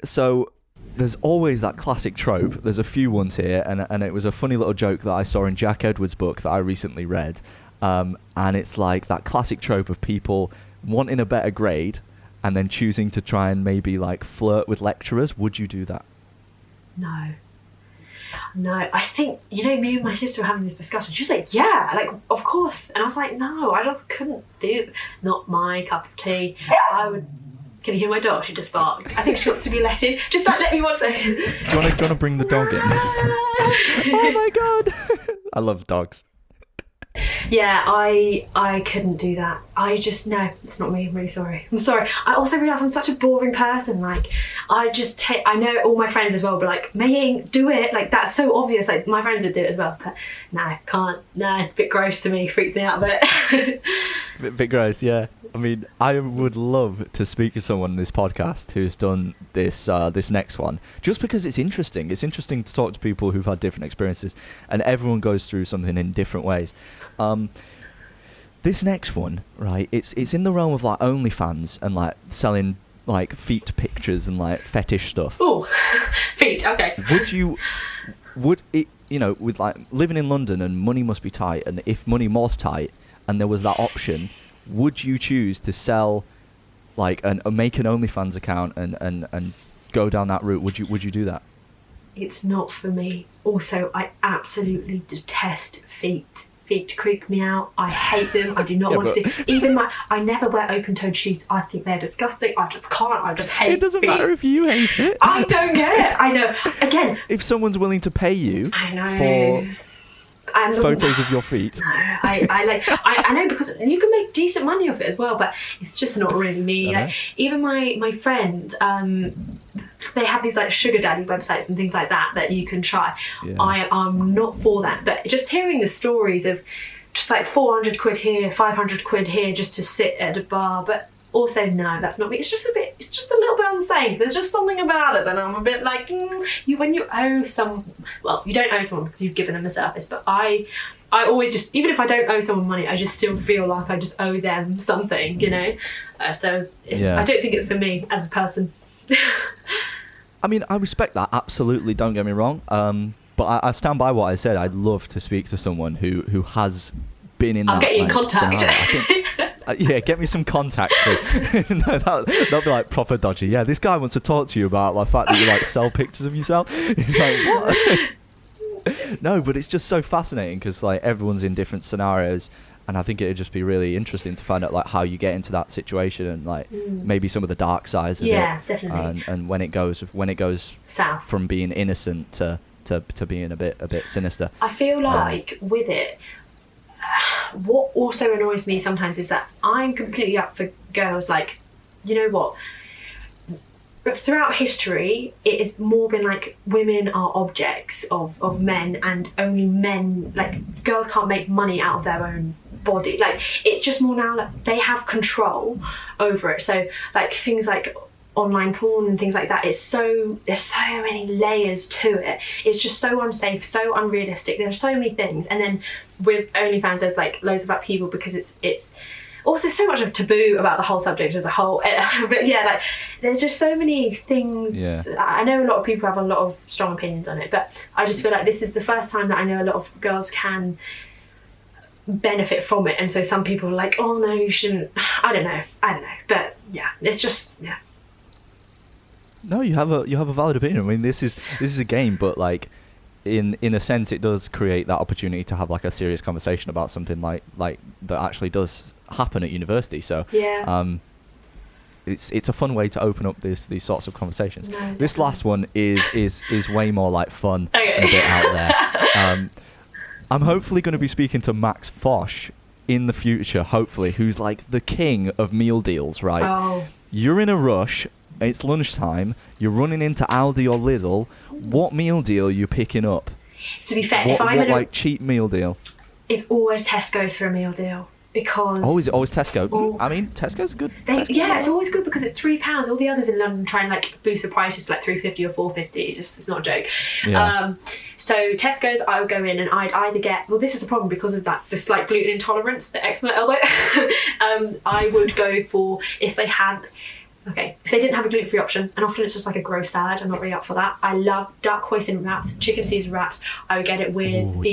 so there's always that classic trope. There's a few ones here, and it was a funny little joke that I saw in Jack Edwards' book that I recently read. And it's like that classic trope of people wanting a better grade and then choosing to try and maybe like flirt with lecturers. Would you do that? No, I think, me and my sister were having this discussion. She was like, yeah, like, of course. And I was like, no, I just couldn't do it. Not my cup of tea. Can you hear my dog? She just barked. I think she wants to be let in. Just like, let me 1 second. Do you want to bring the dog in? Oh my God. I love dogs. Yeah, I couldn't do that. No, it's not me. I'm really sorry. I'm sorry. I also realise I'm such a boring person. Like, I know all my friends as well, but like, Ying, do it. Like, that's so obvious. Like, my friends would do it as well, but no, can't. No, a bit gross to me. Freaks me out a bit. Bit gross, yeah. I mean, I would love to speak to someone in this podcast who's done this next one, just because it's interesting. It's interesting to talk to people who've had different experiences, and everyone goes through something in different ways. This next one, right? It's in the realm of like OnlyFans and like selling like feet pictures and like fetish stuff. Oh, feet. Okay. Would it? With like living in London and money must be tight, and if money was tight and there was that option, would you choose to sell like make an OnlyFans account and go down that route? Would you do that? It's not for me. Also, I absolutely detest feet. Feet creep me out. I hate them. I do not want to see. I never wear open-toed shoes. I think they're disgusting. I just can't. I just hate It doesn't feet. matter if you hate it. I don't get it. I know. Again, if someone's willing to pay you I know. for photos of your feet. No, I know, because you can make decent money off it as well, but it's just not really me. Like, even my friend, they have these like sugar daddy websites and things like that you can try. Yeah. I'm not for that, but just hearing the stories of just like 400 quid here, 500 quid here just to sit at a bar, but also no, that's not me. It's just a little bit unsafe. There's just something about it that I'm a bit like, when you owe you don't owe someone because you've given them a service, but I always just, even if I don't owe someone money, I just still feel like I just owe them something, so I don't think it's for me as a person. I mean, I respect that, absolutely, don't get me wrong. But I stand by what I said. I'd love to speak to someone who has been in I'll that. get you in contact. Yeah, get me some contacts. That'll be like proper dodgy. Yeah, this guy wants to talk to you about the fact that you like sell pictures of yourself. It's like, what? No, but it's just so fascinating because like everyone's in different scenarios, and I think it'd just be really interesting to find out like how you get into that situation and like maybe some of the dark sides of it. Yeah, definitely. And when it goes South from being innocent to being a bit sinister. I feel like with it, what also annoys me sometimes is that I'm completely up for girls. Like, you know what? Throughout history, it has more been like women are objects of men, and only men, like girls can't make money out of their own body. Like, it's just more now like they have control over it. So like things like online porn and things like that, there's so many layers to it. It's just so unsafe, so unrealistic. There's so many things. And then with OnlyFans, there's like loads of people because it's also so much of taboo about the whole subject as a whole. But yeah, like there's just so many things. Yeah. I know a lot of people have a lot of strong opinions on it, but I just feel like this is the first time that I know a lot of girls can benefit from it. And so some people are like, oh no, you shouldn't. I don't know. But yeah, it's just, yeah. No, you have a valid opinion. I mean, this is a game, but like in a sense, it does create that opportunity to have like a serious conversation about something like that actually does happen at university. So yeah, it's a fun way to open up these sorts of conversations. No, this last one is way more like fun okay. and a bit out there. I'm hopefully going to be speaking to Max Fosh in the future, hopefully, who's like the king of meal deals, right? Oh. You're in a rush. It's lunchtime. You're running into Aldi or Lidl. What meal deal are you picking up? To be fair, What like cheap meal deal? It's always Tesco's for a meal deal. Because is it always Tesco? Oh. I mean, Tesco's good. It's always good because it's £3. All the others in London try and like boost the prices to like £3.50 or £4.50. It's not a joke. Yeah. So Tesco's, I would go in and I'd either get, well, this is a problem because of the slight gluten intolerance, the eczema elbow. I would go for if they didn't have a gluten-free option, and often it's just like a gross salad. I'm not really up for that. I love duck hoisin wraps, chicken Caesar wraps. I would get it with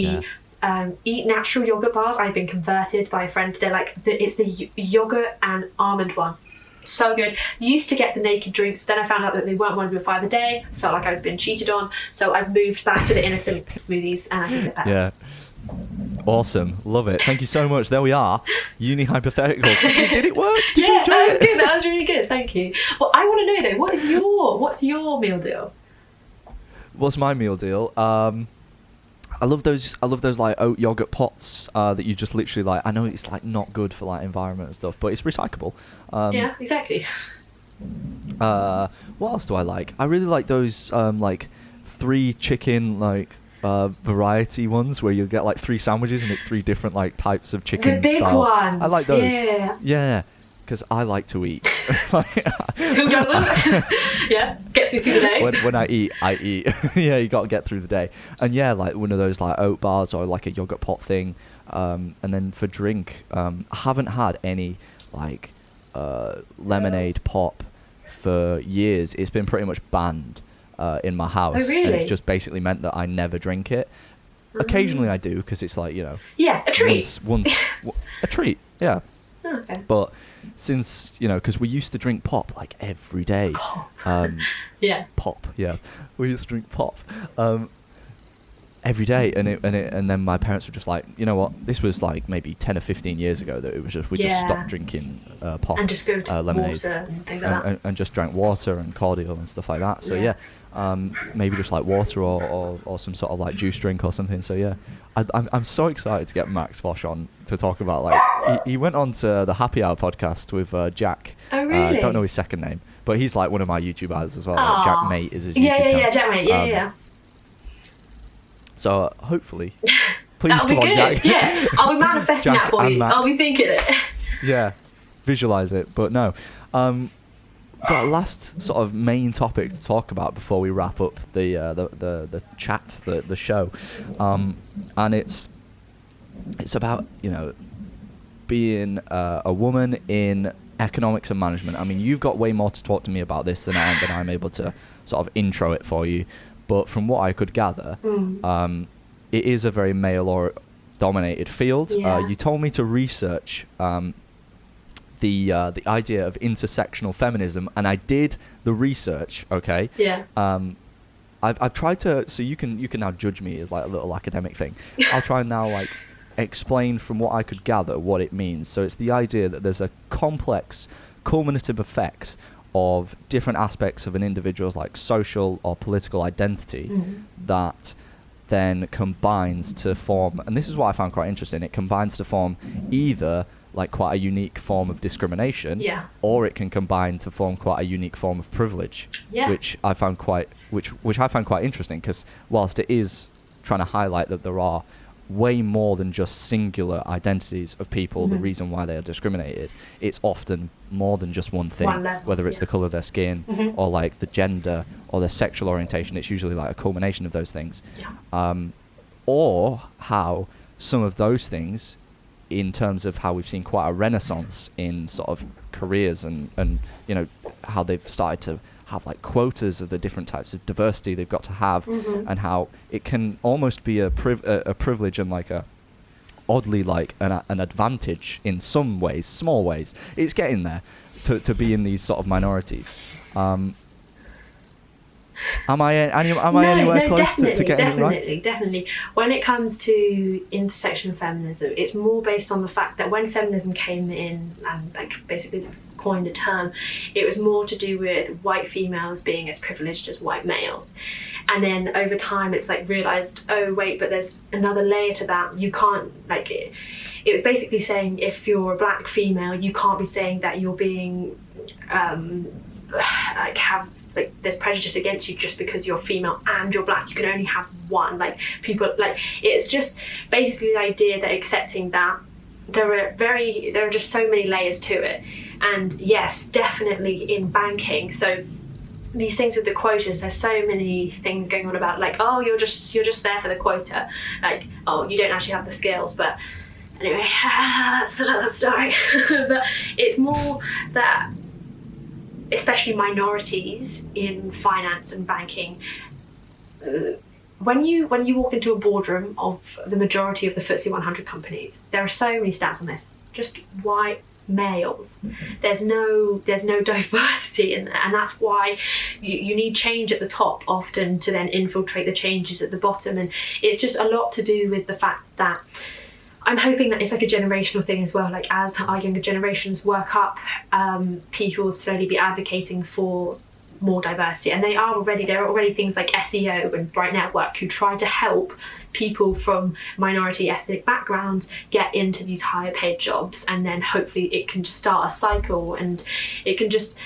Eat Natural yogurt bars. I've been converted by a friend. They're like it's the yogurt and almond ones. So good. Used to get the naked drinks. Then I found out that they weren't 1 to 5 a day. Felt like I was being cheated on. So I've moved back to the innocent smoothies, and I think they're better. Yeah. Awesome, love it. Thank you so much. There we are. Uni hypotheticals. Did it work? Did you enjoy it? Good. That was really good. Thank you. Well, I want to know though, what's your meal deal? What's my meal deal? I love those like oat yogurt pots that you just literally like. I know it's like not good for like environment and stuff, but it's recyclable. Yeah, exactly. What else do I like? I really like those like 3 chicken like variety ones where you'll get like 3 sandwiches and it's 3 different like types of chicken the big style. ones. I like those. Yeah. Because I like to eat. Who doesn't? Yeah, gets me through the day. When I eat. Yeah, you got to get through the day. And yeah, like one of those like oat bars or like a yogurt pot thing. And then for drink, I haven't had any like lemonade pop for years. It's been pretty much banned in my house. Oh, really? And it's just basically meant that I never drink it. Occasionally I do because it's like, you know. Yeah, a treat. Once a treat, yeah. Oh, okay. But since, you know, because we used to drink pop like every day. Yeah. Pop, yeah. We used to drink pop every day, and then my parents were just like, you know what? This was like maybe 10 or 15 years ago that it was just we just stopped drinking pop and just go to lemonade water and things like that. And just drank water and cordial and stuff like that. So yeah, maybe just like water or some sort of like juice drink or something. So yeah, I'm so excited to get Max Fosh on to talk about like he went on to the Happy Hour podcast with Jack. Oh really? Don't know his second name, but he's like one of my YouTube ads as well. Like Jack Mate is his YouTube channel. Yeah, Jack Mate. Yeah. So hopefully, please That'll come be on, good. Jack. Yeah, I'll be manifesting Jack that for and you. Max. I'll be thinking it. Yeah, visualize it. But no, got a last sort of main topic to talk about before we wrap up the chat, the show, and it's about, you know, being a woman in economics and management. I mean, you've got way more to talk to me about this than I'm able to sort of intro it for you. But from what I could gather, it is a very male-dominated field. Yeah. You told me to research the idea of intersectional feminism, and I did the research. Okay. Yeah. I've tried to, so you can now judge me as like a little academic thing. I'll try and now like explain from what I could gather what it means. So it's the idea that there's a complex cumulative effect of different aspects of an individual's like social or political identity that then combines to form, and this is what I found quite interesting, it combines to form either like quite a unique form of discrimination, or it can combine to form quite a unique form of privilege, which I found quite interesting, because whilst it is trying to highlight that there are way more than just singular identities of people, the reason why they are discriminated, it's often more than just one thing, whether it's the colour of their skin or like the gender or their sexual orientation. It's usually like a culmination of those things, or how some of those things, in terms of how we've seen quite a renaissance in sort of careers and you know how they've started to have like quotas of the different types of diversity they've got to have, and how it can almost be a privilege and like a oddly like an advantage in some ways, small ways. It's getting there to be in these sort of minorities. Am I anywhere close to getting it right? Definitely. When it comes to intersection feminism, it's more based on the fact that when feminism came in and like basically coined a term, it was more to do with white females being as privileged as white males. And then over time it's like realised, oh wait, but there's another layer to that. You can't like it was basically saying if you're a black female, you can't be saying that you're being like there's prejudice against you just because you're female and you're black. You can only have one. Like people like it's just basically the idea that accepting that there are just so many layers to it. And yes, definitely in banking. So these things with the quotas, there's so many things going on about like, oh, you're just there for the quota. Like, oh, you don't actually have the skills. But anyway, that's another story. But it's more that especially minorities in finance and banking, when you walk into a boardroom of the majority of the FTSE 100 companies, there are so many stats on this, just white males. There's no diversity in there, and that's why you need change at the top often to then infiltrate the changes at the bottom. And it's just a lot to do with the fact that I'm hoping that it's like a generational thing as well. Like as our younger generations work up, people will slowly be advocating for more diversity. And there are already things like SEO and Bright Network who try to help people from minority ethnic backgrounds get into these higher paid jobs. And then hopefully it can just start a cycle, and it can just,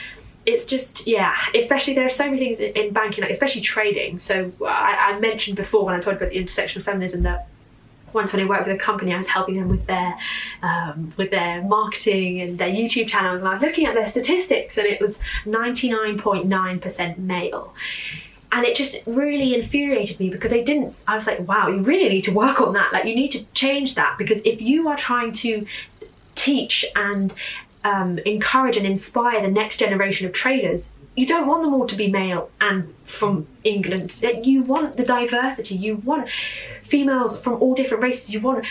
it's just, yeah, especially there are so many things in banking, like especially trading. So I mentioned before when I talked about the intersection of feminism that once when I worked with a company, I was helping them with their marketing and their YouTube channels, and I was looking at their statistics, and it was 99.9% male. And it just really infuriated me because I was like, wow, you really need to work on that. Like you need to change that, because if you are trying to teach and encourage and inspire the next generation of traders, you don't want them all to be male and from England. You want the diversity. You want females from all different races. You want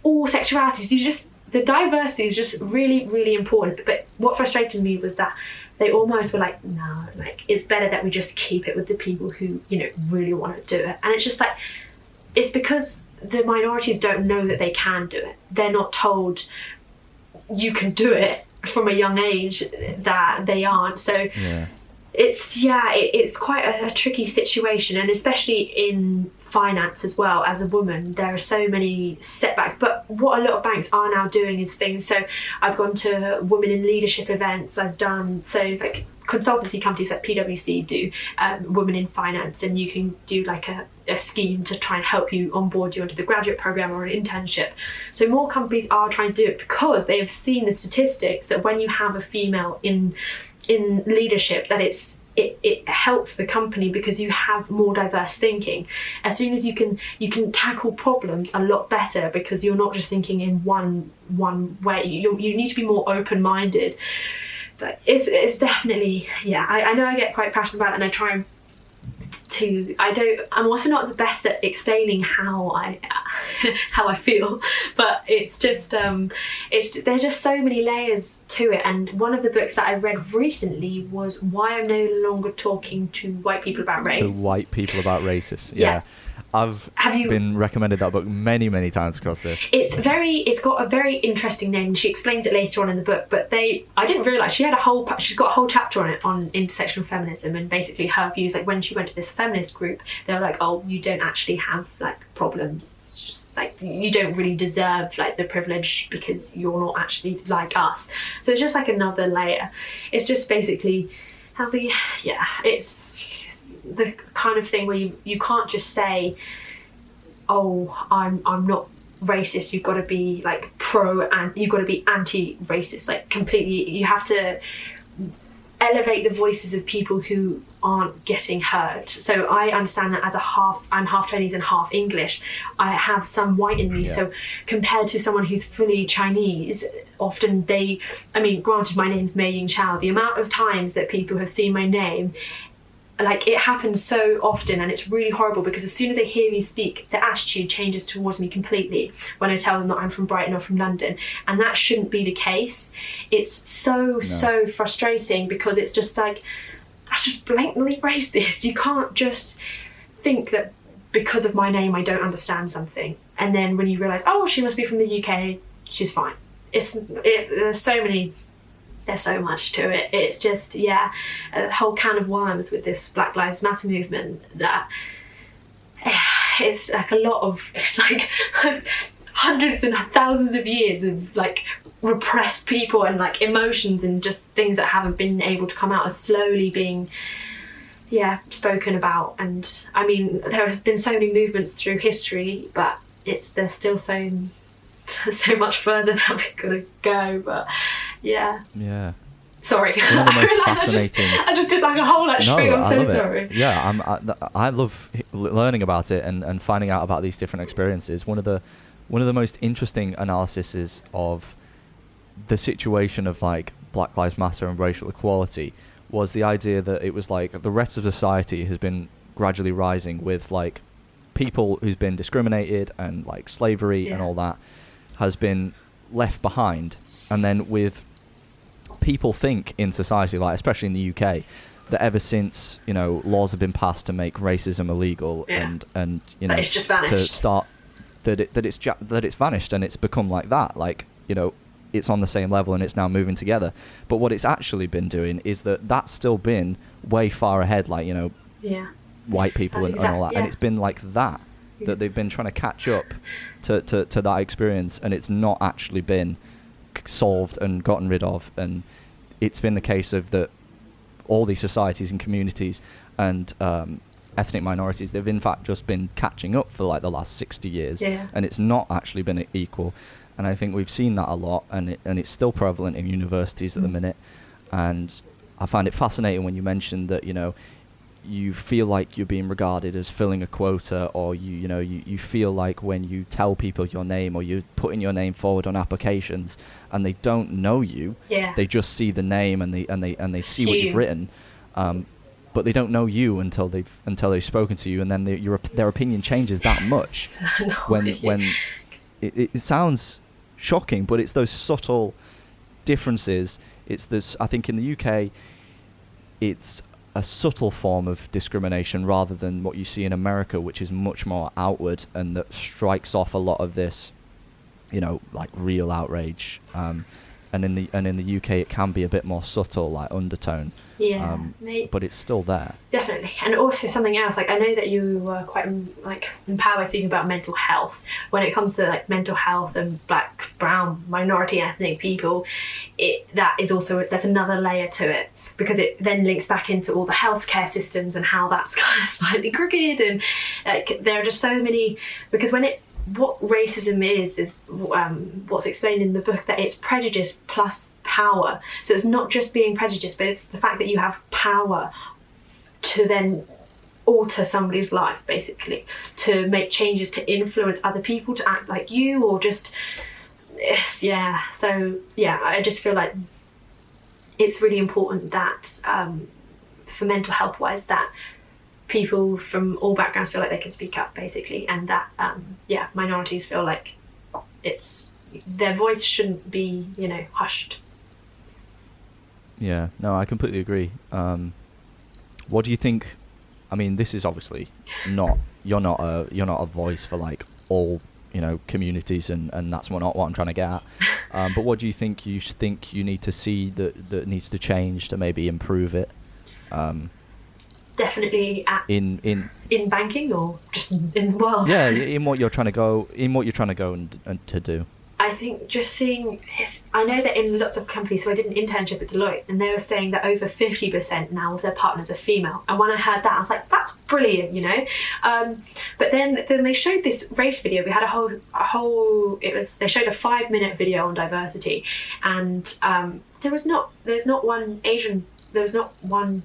all sexualities. The diversity is just really, really important. But what frustrated me was that they almost were like, no, like it's better that we just keep it with the people who, you know, really want to do it. And it's just like, it's because the minorities don't know that they can do it. They're not told you can do it from a young age, that they aren't. So yeah. It's quite a tricky situation, and especially in finance as well. As a woman, there are so many setbacks, but what a lot of banks are now doing is things. So I've gone to women in leadership events. I've done like consultancy companies like PwC do women in finance, and you can do like a scheme to try and help you onboard you onto the graduate program or an internship. So more companies are trying to do it because they have seen the statistics that when you have a female in leadership, that it helps the company because you have more diverse thinking. As soon as you can tackle problems a lot better because you're not just thinking in one way. You need to be more open-minded. But it's definitely, yeah, I know I get quite passionate about it, and I try I'm also not the best at explaining how how I feel, but it's just there's just so many layers to it. And one of the books that I read recently was Why I'm No Longer Talking to White People About Race. To white people about races. Yeah. I've been recommended that book many, many times across this. It's got a very interesting name. She explains it later on in the book, but I didn't realise she's got a whole chapter on it, on intersectional feminism, and basically her views, like when she went to this feminist group, they were like, oh, you don't actually have like problems. It's just like, you don't really deserve like the privilege because you're not actually like us. So it's just like another layer. It's just basically it's the kind of thing where you can't just say, oh, I'm not racist. You've got to be like pro, and you've got to be anti-racist, like completely. You have to elevate the voices of people who aren't getting heard. So I understand that I'm half Chinese and half English, I have some white in me. Yeah. So compared to someone who's fully Chinese, often granted my name's Ying Chow, the amount of times that people have seen my name, like, it happens so often, and it's really horrible because as soon as they hear me speak, their attitude changes towards me completely when I tell them that I'm from Brighton or from London, and that shouldn't be the case. It's so frustrating because it's just like, that's just blatantly racist. You can't just think that because of my name I don't understand something, and then when you realise, oh, she must be from the UK, she's fine. There's so much to it. It's just, a whole can of worms with this Black Lives Matter movement that it's like hundreds and thousands of years of like repressed people and like emotions and just things that haven't been able to come out are slowly being spoken about. And I mean, there have been so many movements through history, but there's still so much further that we've got to go. But sorry, one of the most fascinating. I just did like a whole spiel. I'm so sorry. I love learning about it and finding out about these different experiences. One of the most interesting analyses of the situation of like Black Lives Matter and racial equality was the idea that it was like the rest of society has been gradually rising with like people who's been discriminated and like slavery and all that has been left behind, and then with people think in society, like especially in the UK, that ever since laws have been passed to make racism illegal and it's just vanished. To start that it's vanished and it's become like that, like it's on the same level and it's now moving together. But what it's actually been doing is that's still been way far ahead, like white people and all that, and it's been like that they've been trying to catch up to that experience, and it's not actually been solved and gotten rid of. And it's been the case of that all these societies and communities and ethnic minorities, they've in fact just been catching up for like the last 60 years, and it's not actually been equal. And I think we've seen that a lot, and it's still prevalent in universities at the minute. And I find it fascinating when you mentioned that you feel like you're being regarded as filling a quota, or you feel like when you tell people your name or you're putting your name forward on applications and they don't know you, they just see the name and they see what you've written, but they don't know you until they've spoken to you, and then their opinion changes that much. when it sounds shocking, but it's those subtle differences. It's this, I think in the UK, it's a subtle form of discrimination rather than what you see in America, which is much more outward and that strikes off a lot of this, like real outrage. And in the UK, it can be a bit more subtle, like undertone. But it's still there. Definitely. And also something else, like I know that you were quite empowered speaking about mental health. When it comes to like mental health and black, brown, minority ethnic people, there's another layer to it, because it then links back into all the healthcare systems and how that's kind of slightly crooked, and like there are just so many, because what racism is what's explained in the book, that it's prejudice plus power. So it's not just being prejudiced, but it's the fact that you have power to then alter somebody's life, basically, to make changes, to influence other people to act like you, or just I just feel like it's really important that for mental health wise, that people from all backgrounds feel like they can speak up, basically, and that minorities feel like their voice shouldn't be, hushed. Yeah, no, I completely agree. What do you think? I mean, this is obviously you're not a voice for like all communities, and that's not what I'm trying to get at. But what do you think you need to see that needs to change to maybe improve it? Definitely in banking, or just in the world. Yeah, in what you're trying to go and to do. I think just seeing I know that in lots of companies, so I did an internship at Deloitte, and they were saying that over 50% now of their partners are female. And when I heard that, I was like, that's brilliant, But then they showed this race video. We had they showed a 5-minute video on diversity, and there's not one Asian, there was not one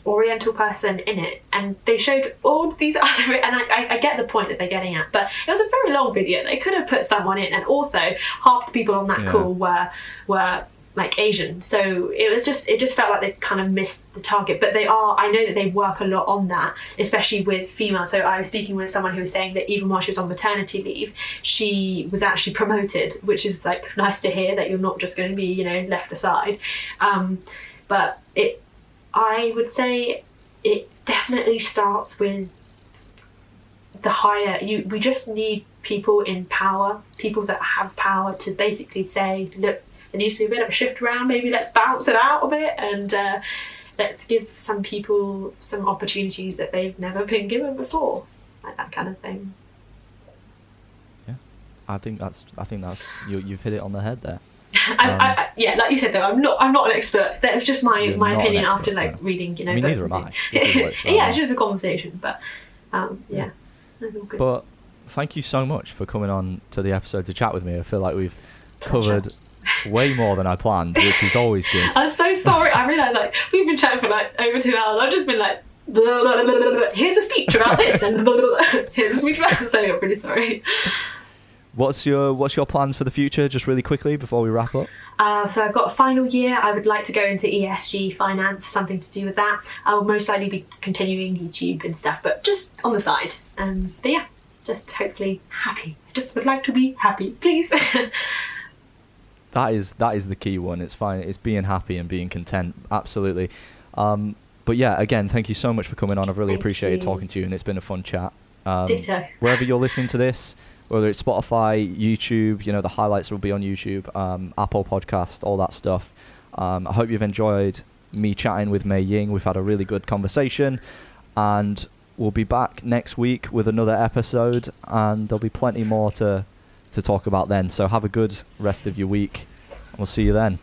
Oriental person in it, and they showed all these other, and I get the point that they're getting at, but it was a very long video. They could have put someone in, and also half the people on that call were like Asian, so it just felt like they kind of missed the target. But I know that they work a lot on that, especially with females. So I was speaking with someone who was saying that even while she was on maternity leave, she was actually promoted, which is like nice to hear, that you're not just going to be left aside. But I would say it definitely starts with the higher. We just need people in power, people that have power, to basically say, look, there needs to be a bit of a shift around. Maybe let's bounce it out a bit, and let's give some people some opportunities that they've never been given before, like that kind of thing. Yeah, I think that's you've hit it on the head there. Yeah, like you said though, I'm not an expert. That was just my opinion after reading, I mean, neither am I. Yeah, it's just a conversation, but yeah. That's all good. But thank you so much for coming on to the episode to chat with me. I feel like we've covered way more than I planned, which is always good. I'm so sorry. I realised we've been chatting for over 2 hours. I've just been blah, blah, blah, blah, blah. Here's a speech about this, and blah, blah, blah. Here's a speech about this. So I'm really sorry. What's your plans for the future, just really quickly before we wrap up? So I've got a final year. I would like to go into ESG finance, something to do with that. I will most likely be continuing YouTube and stuff, but just on the side. But yeah, just hopefully happy. I just would like to be happy, please. That is the key one. It's fine. It's being happy and being content. Absolutely. But yeah, again, thank you so much for coming on. I've really appreciated talking to you, and it's been a fun chat. Ditto. Wherever you're listening to this, whether it's Spotify, YouTube, the highlights will be on YouTube, Apple Podcast, all that stuff. I hope you've enjoyed me chatting with Mei Ying. We've had a really good conversation, and we'll be back next week with another episode, and there'll be plenty more to talk about then. So have a good rest of your week, and we'll see you then.